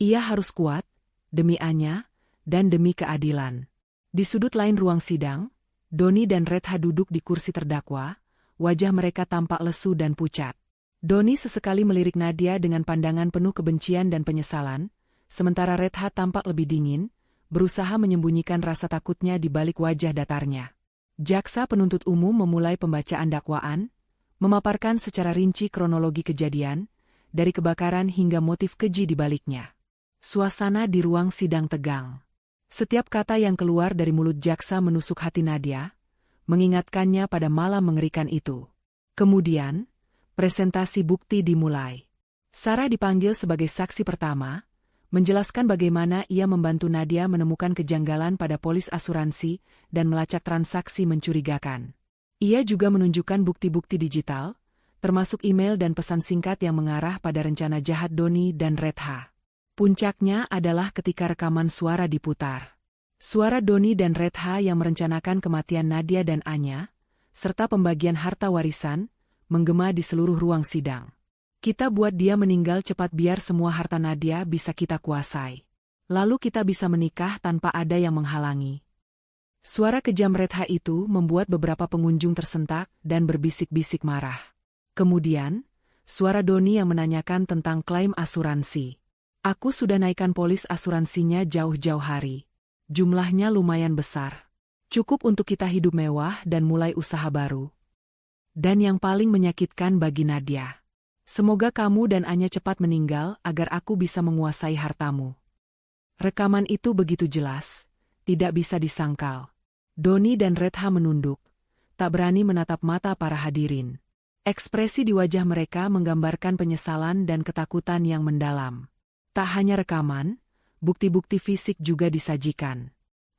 Ia harus kuat, demi Anya, dan demi keadilan. Di sudut lain ruang sidang, Doni dan Retha duduk di kursi terdakwa, wajah mereka tampak lesu dan pucat. Doni sesekali melirik Nadia dengan pandangan penuh kebencian dan penyesalan, sementara Redha tampak lebih dingin, berusaha menyembunyikan rasa takutnya di balik wajah datarnya. Jaksa penuntut umum memulai pembacaan dakwaan, memaparkan secara rinci kronologi kejadian, dari kebakaran hingga motif keji di baliknya. Suasana di ruang sidang tegang. Setiap kata yang keluar dari mulut jaksa menusuk hati Nadia, mengingatkannya pada malam mengerikan itu. Kemudian, presentasi bukti dimulai. Sarah dipanggil sebagai saksi pertama, menjelaskan bagaimana ia membantu Nadia menemukan kejanggalan pada polis asuransi dan melacak transaksi mencurigakan. Ia juga menunjukkan bukti-bukti digital, termasuk email dan pesan singkat yang mengarah pada rencana jahat Doni dan Redha. Puncaknya adalah ketika rekaman suara diputar. Suara Doni dan Redha yang merencanakan kematian Nadia dan Anya, serta pembagian harta warisan, menggema di seluruh ruang sidang. Kita buat dia meninggal cepat biar semua harta Nadia bisa kita kuasai. Lalu kita bisa menikah tanpa ada yang menghalangi. Suara kejam Redha itu membuat beberapa pengunjung tersentak dan berbisik-bisik marah. Kemudian, suara Doni yang menanyakan tentang klaim asuransi. Aku sudah naikkan polis asuransinya jauh-jauh hari. Jumlahnya lumayan besar. Cukup untuk kita hidup mewah dan mulai usaha baru. Dan yang paling menyakitkan bagi Nadia. Semoga kamu dan Anya cepat meninggal agar aku bisa menguasai hartamu. Rekaman itu begitu jelas, tidak bisa disangkal. Doni dan Redha menunduk, tak berani menatap mata para hadirin. Ekspresi di wajah mereka menggambarkan penyesalan dan ketakutan yang mendalam. Tak hanya rekaman, bukti-bukti fisik juga disajikan.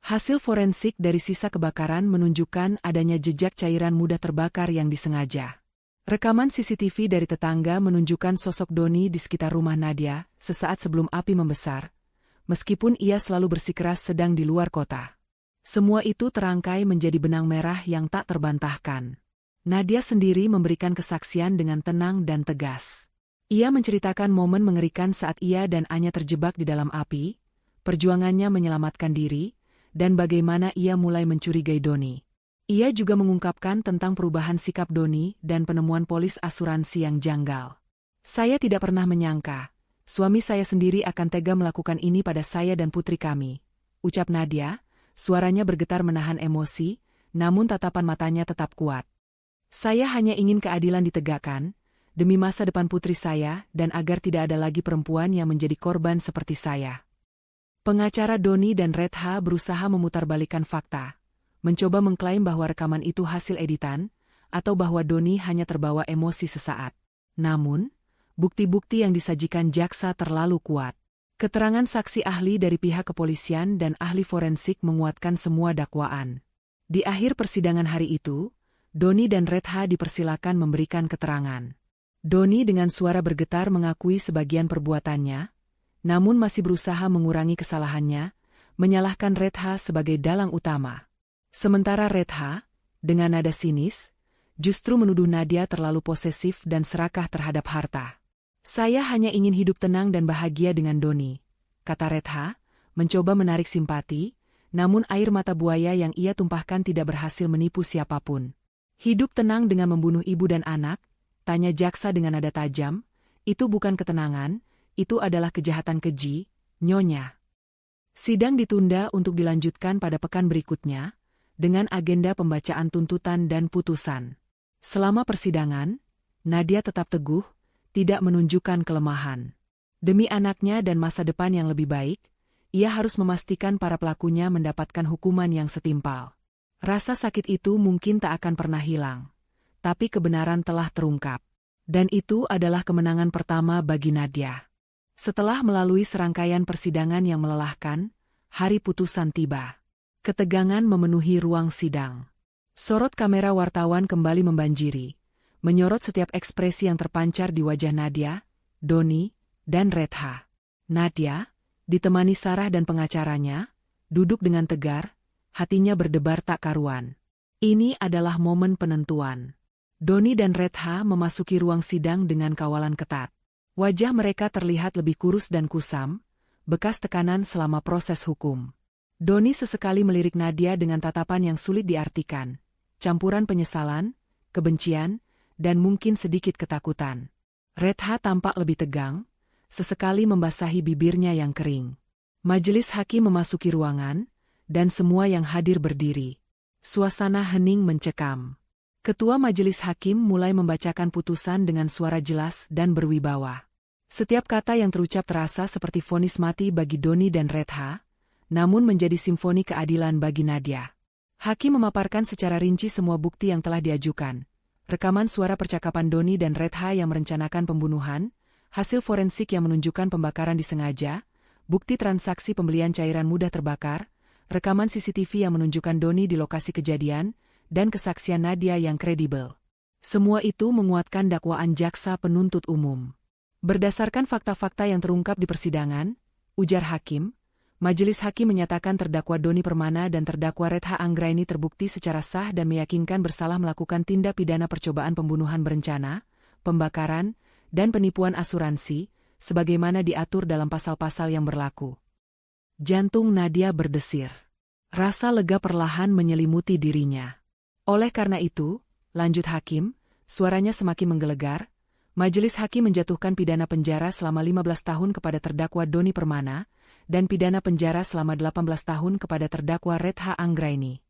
Hasil forensik dari sisa kebakaran menunjukkan adanya jejak cairan mudah terbakar yang disengaja. Rekaman CCTV dari tetangga menunjukkan sosok Doni di sekitar rumah Nadia sesaat sebelum api membesar, meskipun ia selalu bersikeras sedang di luar kota. Semua itu terangkai menjadi benang merah yang tak terbantahkan. Nadia sendiri memberikan kesaksian dengan tenang dan tegas. Ia menceritakan momen mengerikan saat ia dan Anya terjebak di dalam api, perjuangannya menyelamatkan diri, dan bagaimana ia mulai mencurigai Doni. Ia juga mengungkapkan tentang perubahan sikap Doni dan penemuan polis asuransi yang janggal. Saya tidak pernah menyangka, suami saya sendiri akan tega melakukan ini pada saya dan putri kami, ucap Nadia, suaranya bergetar menahan emosi, namun tatapan matanya tetap kuat. Saya hanya ingin keadilan ditegakkan, demi masa depan putri saya dan agar tidak ada lagi perempuan yang menjadi korban seperti saya. Pengacara Doni dan Redha berusaha memutarbalikkan fakta, mencoba mengklaim bahwa rekaman itu hasil editan, atau bahwa Doni hanya terbawa emosi sesaat. Namun, bukti-bukti yang disajikan jaksa terlalu kuat. Keterangan saksi ahli dari pihak kepolisian dan ahli forensik menguatkan semua dakwaan. Di akhir persidangan hari itu, Doni dan Redha dipersilakan memberikan keterangan. Doni dengan suara bergetar mengakui sebagian perbuatannya, namun masih berusaha mengurangi kesalahannya, menyalahkan Redha sebagai dalang utama. Sementara Redha, dengan nada sinis, justru menuduh Nadia terlalu posesif dan serakah terhadap harta. Saya hanya ingin hidup tenang dan bahagia dengan Doni, kata Redha, mencoba menarik simpati, namun air mata buaya yang ia tumpahkan tidak berhasil menipu siapapun. Hidup tenang dengan membunuh ibu dan anak, tanya jaksa dengan nada tajam, itu bukan ketenangan, itu adalah kejahatan keji, Nyonya. Sidang ditunda untuk dilanjutkan pada pekan berikutnya, dengan agenda pembacaan tuntutan dan putusan. Selama persidangan, Nadia tetap teguh, tidak menunjukkan kelemahan. Demi anaknya dan masa depan yang lebih baik, ia harus memastikan para pelakunya mendapatkan hukuman yang setimpal. Rasa sakit itu mungkin tak akan pernah hilang. Tapi kebenaran telah terungkap. Dan itu adalah kemenangan pertama bagi Nadia. Setelah melalui serangkaian persidangan yang melelahkan, hari putusan tiba. Ketegangan memenuhi ruang sidang. Sorot kamera wartawan kembali membanjiri, menyorot setiap ekspresi yang terpancar di wajah Nadia, Doni, dan Redha. Nadia, ditemani Sarah dan pengacaranya, duduk dengan tegar, hatinya berdebar tak karuan. Ini adalah momen penentuan. Doni dan Redha memasuki ruang sidang dengan kawalan ketat. Wajah mereka terlihat lebih kurus dan kusam, bekas tekanan selama proses hukum. Doni sesekali melirik Nadia dengan tatapan yang sulit diartikan, campuran penyesalan, kebencian, dan mungkin sedikit ketakutan. Retha tampak lebih tegang, sesekali membasahi bibirnya yang kering. Majelis hakim memasuki ruangan, dan semua yang hadir berdiri. Suasana hening mencekam. Ketua majelis hakim mulai membacakan putusan dengan suara jelas dan berwibawa. Setiap kata yang terucap terasa seperti vonis mati bagi Doni dan Retha, namun menjadi simfoni keadilan bagi Nadia. Hakim memaparkan secara rinci semua bukti yang telah diajukan. Rekaman suara percakapan Doni dan Retha yang merencanakan pembunuhan, hasil forensik yang menunjukkan pembakaran disengaja, bukti transaksi pembelian cairan mudah terbakar, rekaman CCTV yang menunjukkan Doni di lokasi kejadian, dan kesaksian Nadia yang kredibel. Semua itu menguatkan dakwaan jaksa penuntut umum. Berdasarkan fakta-fakta yang terungkap di persidangan, ujar hakim, majelis hakim menyatakan terdakwa Doni Permana dan terdakwa Retha Anggraini terbukti secara sah dan meyakinkan bersalah melakukan tindak pidana percobaan pembunuhan berencana, pembakaran, dan penipuan asuransi, sebagaimana diatur dalam pasal-pasal yang berlaku. Jantung Nadia berdesir. Rasa lega perlahan menyelimuti dirinya. Oleh karena itu, lanjut hakim, suaranya semakin menggelegar, majelis hakim menjatuhkan pidana penjara selama 15 tahun kepada terdakwa Doni Permana, dan pidana penjara selama 18 tahun kepada terdakwa Retha Anggraini.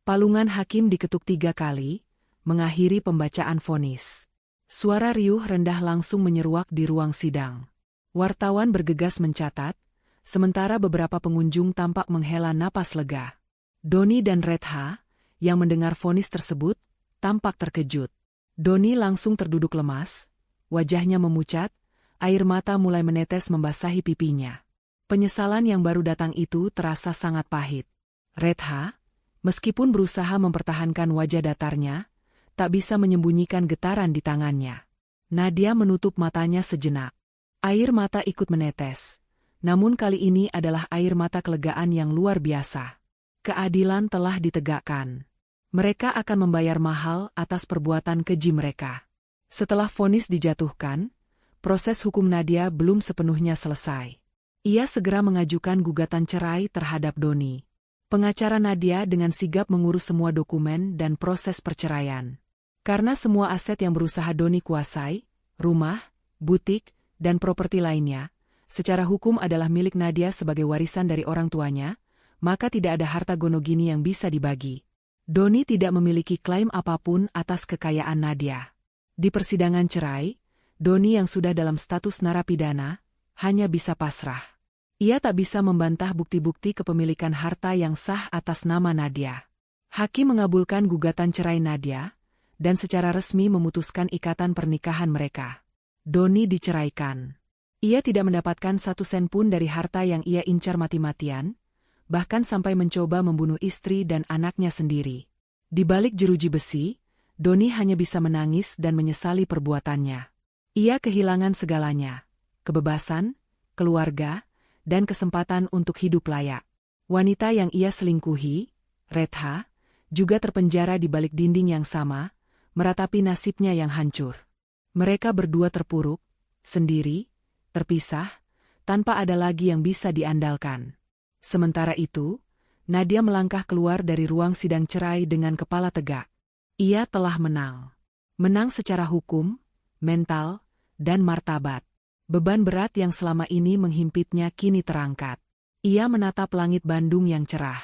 Palungan hakim diketuk 3 kali, mengakhiri pembacaan vonis. Suara riuh rendah langsung menyeruak di ruang sidang. Wartawan bergegas mencatat, sementara beberapa pengunjung tampak menghela napas lega. Doni dan Retha, yang mendengar vonis tersebut, tampak terkejut. Doni langsung terduduk lemas, wajahnya memucat, air mata mulai menetes membasahi pipinya. Penyesalan yang baru datang itu terasa sangat pahit. Retha, meskipun berusaha mempertahankan wajah datarnya, tak bisa menyembunyikan getaran di tangannya. Nadia menutup matanya sejenak. Air mata ikut menetes. Namun kali ini adalah air mata kelegaan yang luar biasa. Keadilan telah ditegakkan. Mereka akan membayar mahal atas perbuatan keji mereka. Setelah vonis dijatuhkan, proses hukum Nadia belum sepenuhnya selesai. Ia segera mengajukan gugatan cerai terhadap Doni. Pengacara Nadia dengan sigap mengurus semua dokumen dan proses perceraian. Karena semua aset yang berusaha Doni kuasai, rumah, butik, dan properti lainnya, secara hukum adalah milik Nadia sebagai warisan dari orang tuanya, maka tidak ada harta gonogini yang bisa dibagi. Doni tidak memiliki klaim apapun atas kekayaan Nadia. Di persidangan cerai, Doni yang sudah dalam status narapidana, hanya bisa pasrah. Ia tak bisa membantah bukti-bukti kepemilikan harta yang sah atas nama Nadia. Hakim mengabulkan gugatan cerai Nadia, dan secara resmi memutuskan ikatan pernikahan mereka. Doni diceraikan. Ia tidak mendapatkan 1 sen pun dari harta yang ia incar mati-matian, bahkan sampai mencoba membunuh istri dan anaknya sendiri. Di balik jeruji besi, Doni hanya bisa menangis dan menyesali perbuatannya. Ia kehilangan segalanya, kebebasan, keluarga, dan kesempatan untuk hidup layak. Wanita yang ia selingkuhi, Retha, juga terpenjara di balik dinding yang sama, meratapi nasibnya yang hancur. Mereka berdua terpuruk, sendiri, terpisah, tanpa ada lagi yang bisa diandalkan. Sementara itu, Nadia melangkah keluar dari ruang sidang cerai dengan kepala tegak. Ia telah menang. Menang secara hukum, mental, dan martabat. Beban berat yang selama ini menghimpitnya kini terangkat. Ia menatap langit Bandung yang cerah.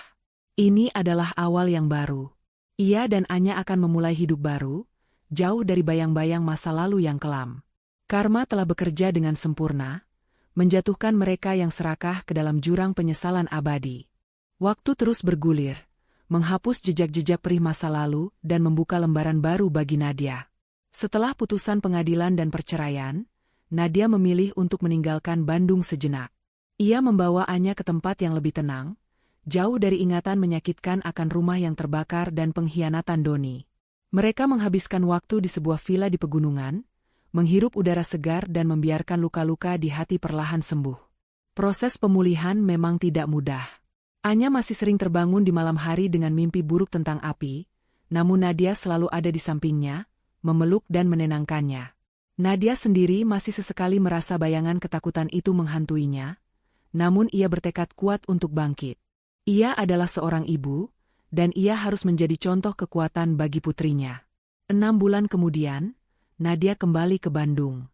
Ini adalah awal yang baru. Ia dan Anya akan memulai hidup baru, jauh dari bayang-bayang masa lalu yang kelam. Karma telah bekerja dengan sempurna, menjatuhkan mereka yang serakah ke dalam jurang penyesalan abadi. Waktu terus bergulir, menghapus jejak-jejak perih masa lalu dan membuka lembaran baru bagi Nadia. Setelah putusan pengadilan dan perceraian, Nadia memilih untuk meninggalkan Bandung sejenak. Ia membawa Anya ke tempat yang lebih tenang, jauh dari ingatan menyakitkan akan rumah yang terbakar dan pengkhianatan Doni. Mereka menghabiskan waktu di sebuah villa di pegunungan, menghirup udara segar dan membiarkan luka-luka di hati perlahan sembuh. Proses pemulihan memang tidak mudah. Anya masih sering terbangun di malam hari dengan mimpi buruk tentang api, namun Nadia selalu ada di sampingnya, memeluk dan menenangkannya. Nadia sendiri masih sesekali merasa bayangan ketakutan itu menghantuinya, namun ia bertekad kuat untuk bangkit. Ia adalah seorang ibu, dan ia harus menjadi contoh kekuatan bagi putrinya. 6 bulan kemudian, Nadia kembali ke Bandung.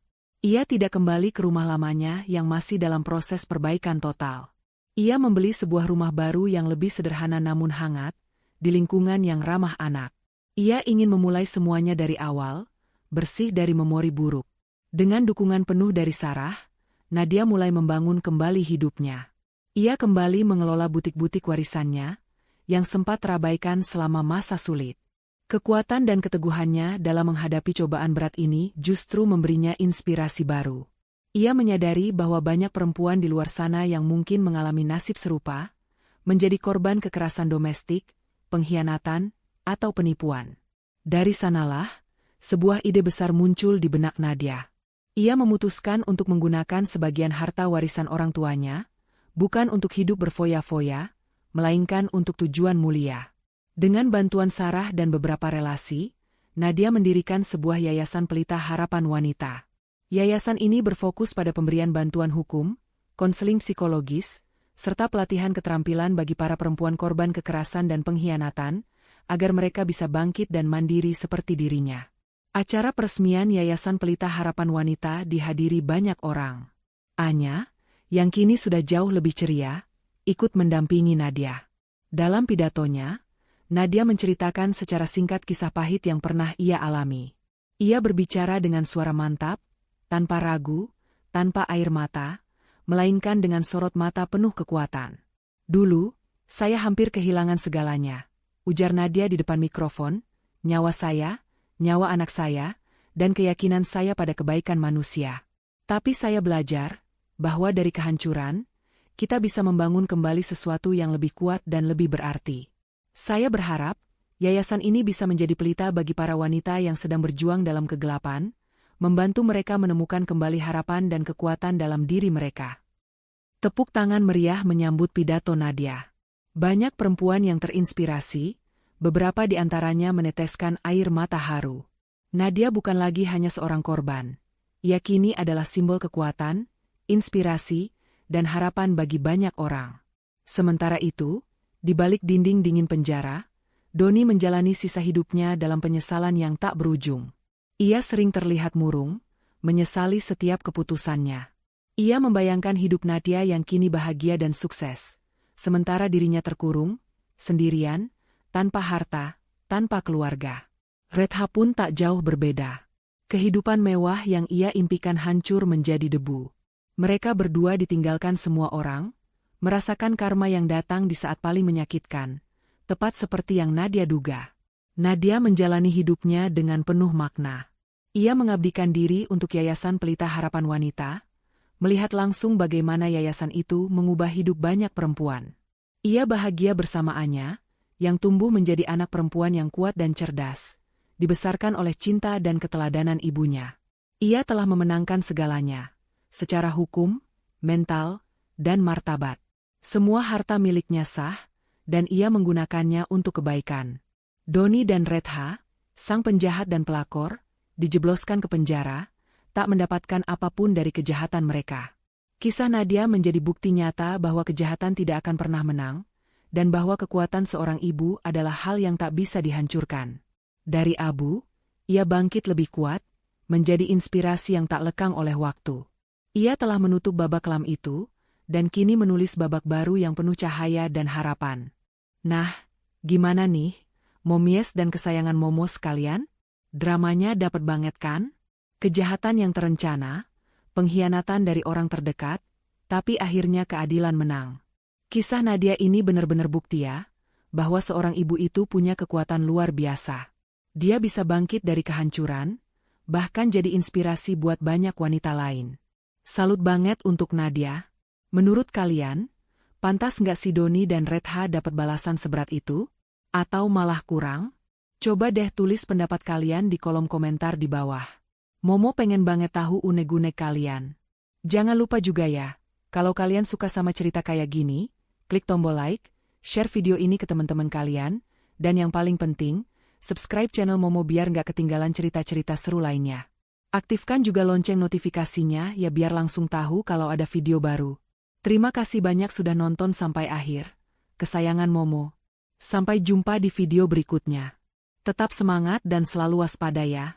Ia tidak kembali ke rumah lamanya yang masih dalam proses perbaikan total. Ia membeli sebuah rumah baru yang lebih sederhana namun hangat, di lingkungan yang ramah anak. Ia ingin memulai semuanya dari awal, bersih dari memori buruk. Dengan dukungan penuh dari Sarah, Nadia mulai membangun kembali hidupnya. Ia kembali mengelola butik-butik warisannya, yang sempat terabaikan selama masa sulit. Kekuatan dan keteguhannya dalam menghadapi cobaan berat ini justru memberinya inspirasi baru. Ia menyadari bahwa banyak perempuan di luar sana yang mungkin mengalami nasib serupa, menjadi korban kekerasan domestik, pengkhianatan, atau penipuan. Dari sanalah, sebuah ide besar muncul di benak Nadia. Ia memutuskan untuk menggunakan sebagian harta warisan orang tuanya, bukan untuk hidup berfoya-foya, melainkan untuk tujuan mulia. Dengan bantuan Sarah dan beberapa relasi, Nadia mendirikan sebuah yayasan pelita harapan wanita. Yayasan ini berfokus pada pemberian bantuan hukum, konseling psikologis, serta pelatihan keterampilan bagi para perempuan korban kekerasan dan pengkhianatan, agar mereka bisa bangkit dan mandiri seperti dirinya. Acara peresmian Yayasan Pelita Harapan Wanita dihadiri banyak orang. Anya, yang kini sudah jauh lebih ceria, ikut mendampingi Nadia. Dalam pidatonya, Nadia menceritakan secara singkat kisah pahit yang pernah ia alami. Ia berbicara dengan suara mantap, tanpa ragu, tanpa air mata, melainkan dengan sorot mata penuh kekuatan. "Dulu, saya hampir kehilangan segalanya," ujar Nadia di depan mikrofon, "nyawa saya, nyawa anak saya, dan keyakinan saya pada kebaikan manusia. Tapi saya belajar bahwa dari kehancuran, kita bisa membangun kembali sesuatu yang lebih kuat dan lebih berarti. Saya berharap, yayasan ini bisa menjadi pelita bagi para wanita yang sedang berjuang dalam kegelapan, membantu mereka menemukan kembali harapan dan kekuatan dalam diri mereka." Tepuk tangan meriah menyambut pidato Nadia. Banyak perempuan yang terinspirasi, beberapa di antaranya meneteskan air mata haru. Nadia bukan lagi hanya seorang korban. Ia kini adalah simbol kekuatan, inspirasi, dan harapan bagi banyak orang. Sementara itu, di balik dinding dingin penjara, Doni menjalani sisa hidupnya dalam penyesalan yang tak berujung. Ia sering terlihat murung, menyesali setiap keputusannya. Ia membayangkan hidup Nadia yang kini bahagia dan sukses, sementara dirinya terkurung, sendirian, tanpa harta, tanpa keluarga. Retha pun tak jauh berbeda. Kehidupan mewah yang ia impikan hancur menjadi debu. Mereka berdua ditinggalkan semua orang, merasakan karma yang datang di saat paling menyakitkan, tepat seperti yang Nadia duga. Nadia menjalani hidupnya dengan penuh makna. Ia mengabdikan diri untuk Yayasan Pelita Harapan Wanita, melihat langsung bagaimana yayasan itu mengubah hidup banyak perempuan. Ia bahagia bersama Anya, yang tumbuh menjadi anak perempuan yang kuat dan cerdas, dibesarkan oleh cinta dan keteladanan ibunya. Ia telah memenangkan segalanya, secara hukum, mental, dan martabat. Semua harta miliknya sah, dan ia menggunakannya untuk kebaikan. Doni dan Retha, sang penjahat dan pelakor, dijebloskan ke penjara, tak mendapatkan apapun dari kejahatan mereka. Kisah Nadia menjadi bukti nyata bahwa kejahatan tidak akan pernah menang, dan bahwa kekuatan seorang ibu adalah hal yang tak bisa dihancurkan. Dari abu, ia bangkit lebih kuat, menjadi inspirasi yang tak lekang oleh waktu. Ia telah menutup babak kelam itu, dan kini menulis babak baru yang penuh cahaya dan harapan. Nah, gimana nih, momies dan kesayangan Momo sekalian? Dramanya dapat banget kan? Kejahatan yang terencana, pengkhianatan dari orang terdekat, tapi akhirnya keadilan menang. Kisah Nadia ini benar-benar bukti ya, bahwa seorang ibu itu punya kekuatan luar biasa. Dia bisa bangkit dari kehancuran, bahkan jadi inspirasi buat banyak wanita lain. Salut banget untuk Nadia. Menurut kalian, pantas nggak si Doni dan Retha dapat balasan seberat itu? Atau malah kurang? Coba deh tulis pendapat kalian di kolom komentar di bawah. Momo pengen banget tahu unek-unek kalian. Jangan lupa juga ya, kalau kalian suka sama cerita kayak gini, klik tombol like, share video ini ke teman-teman kalian, dan yang paling penting, subscribe channel Momo biar nggak ketinggalan cerita-cerita seru lainnya. Aktifkan juga lonceng notifikasinya ya biar langsung tahu kalau ada video baru. Terima kasih banyak sudah nonton sampai akhir. Kesayangan Momo. Sampai jumpa di video berikutnya. Tetap semangat dan selalu waspada ya.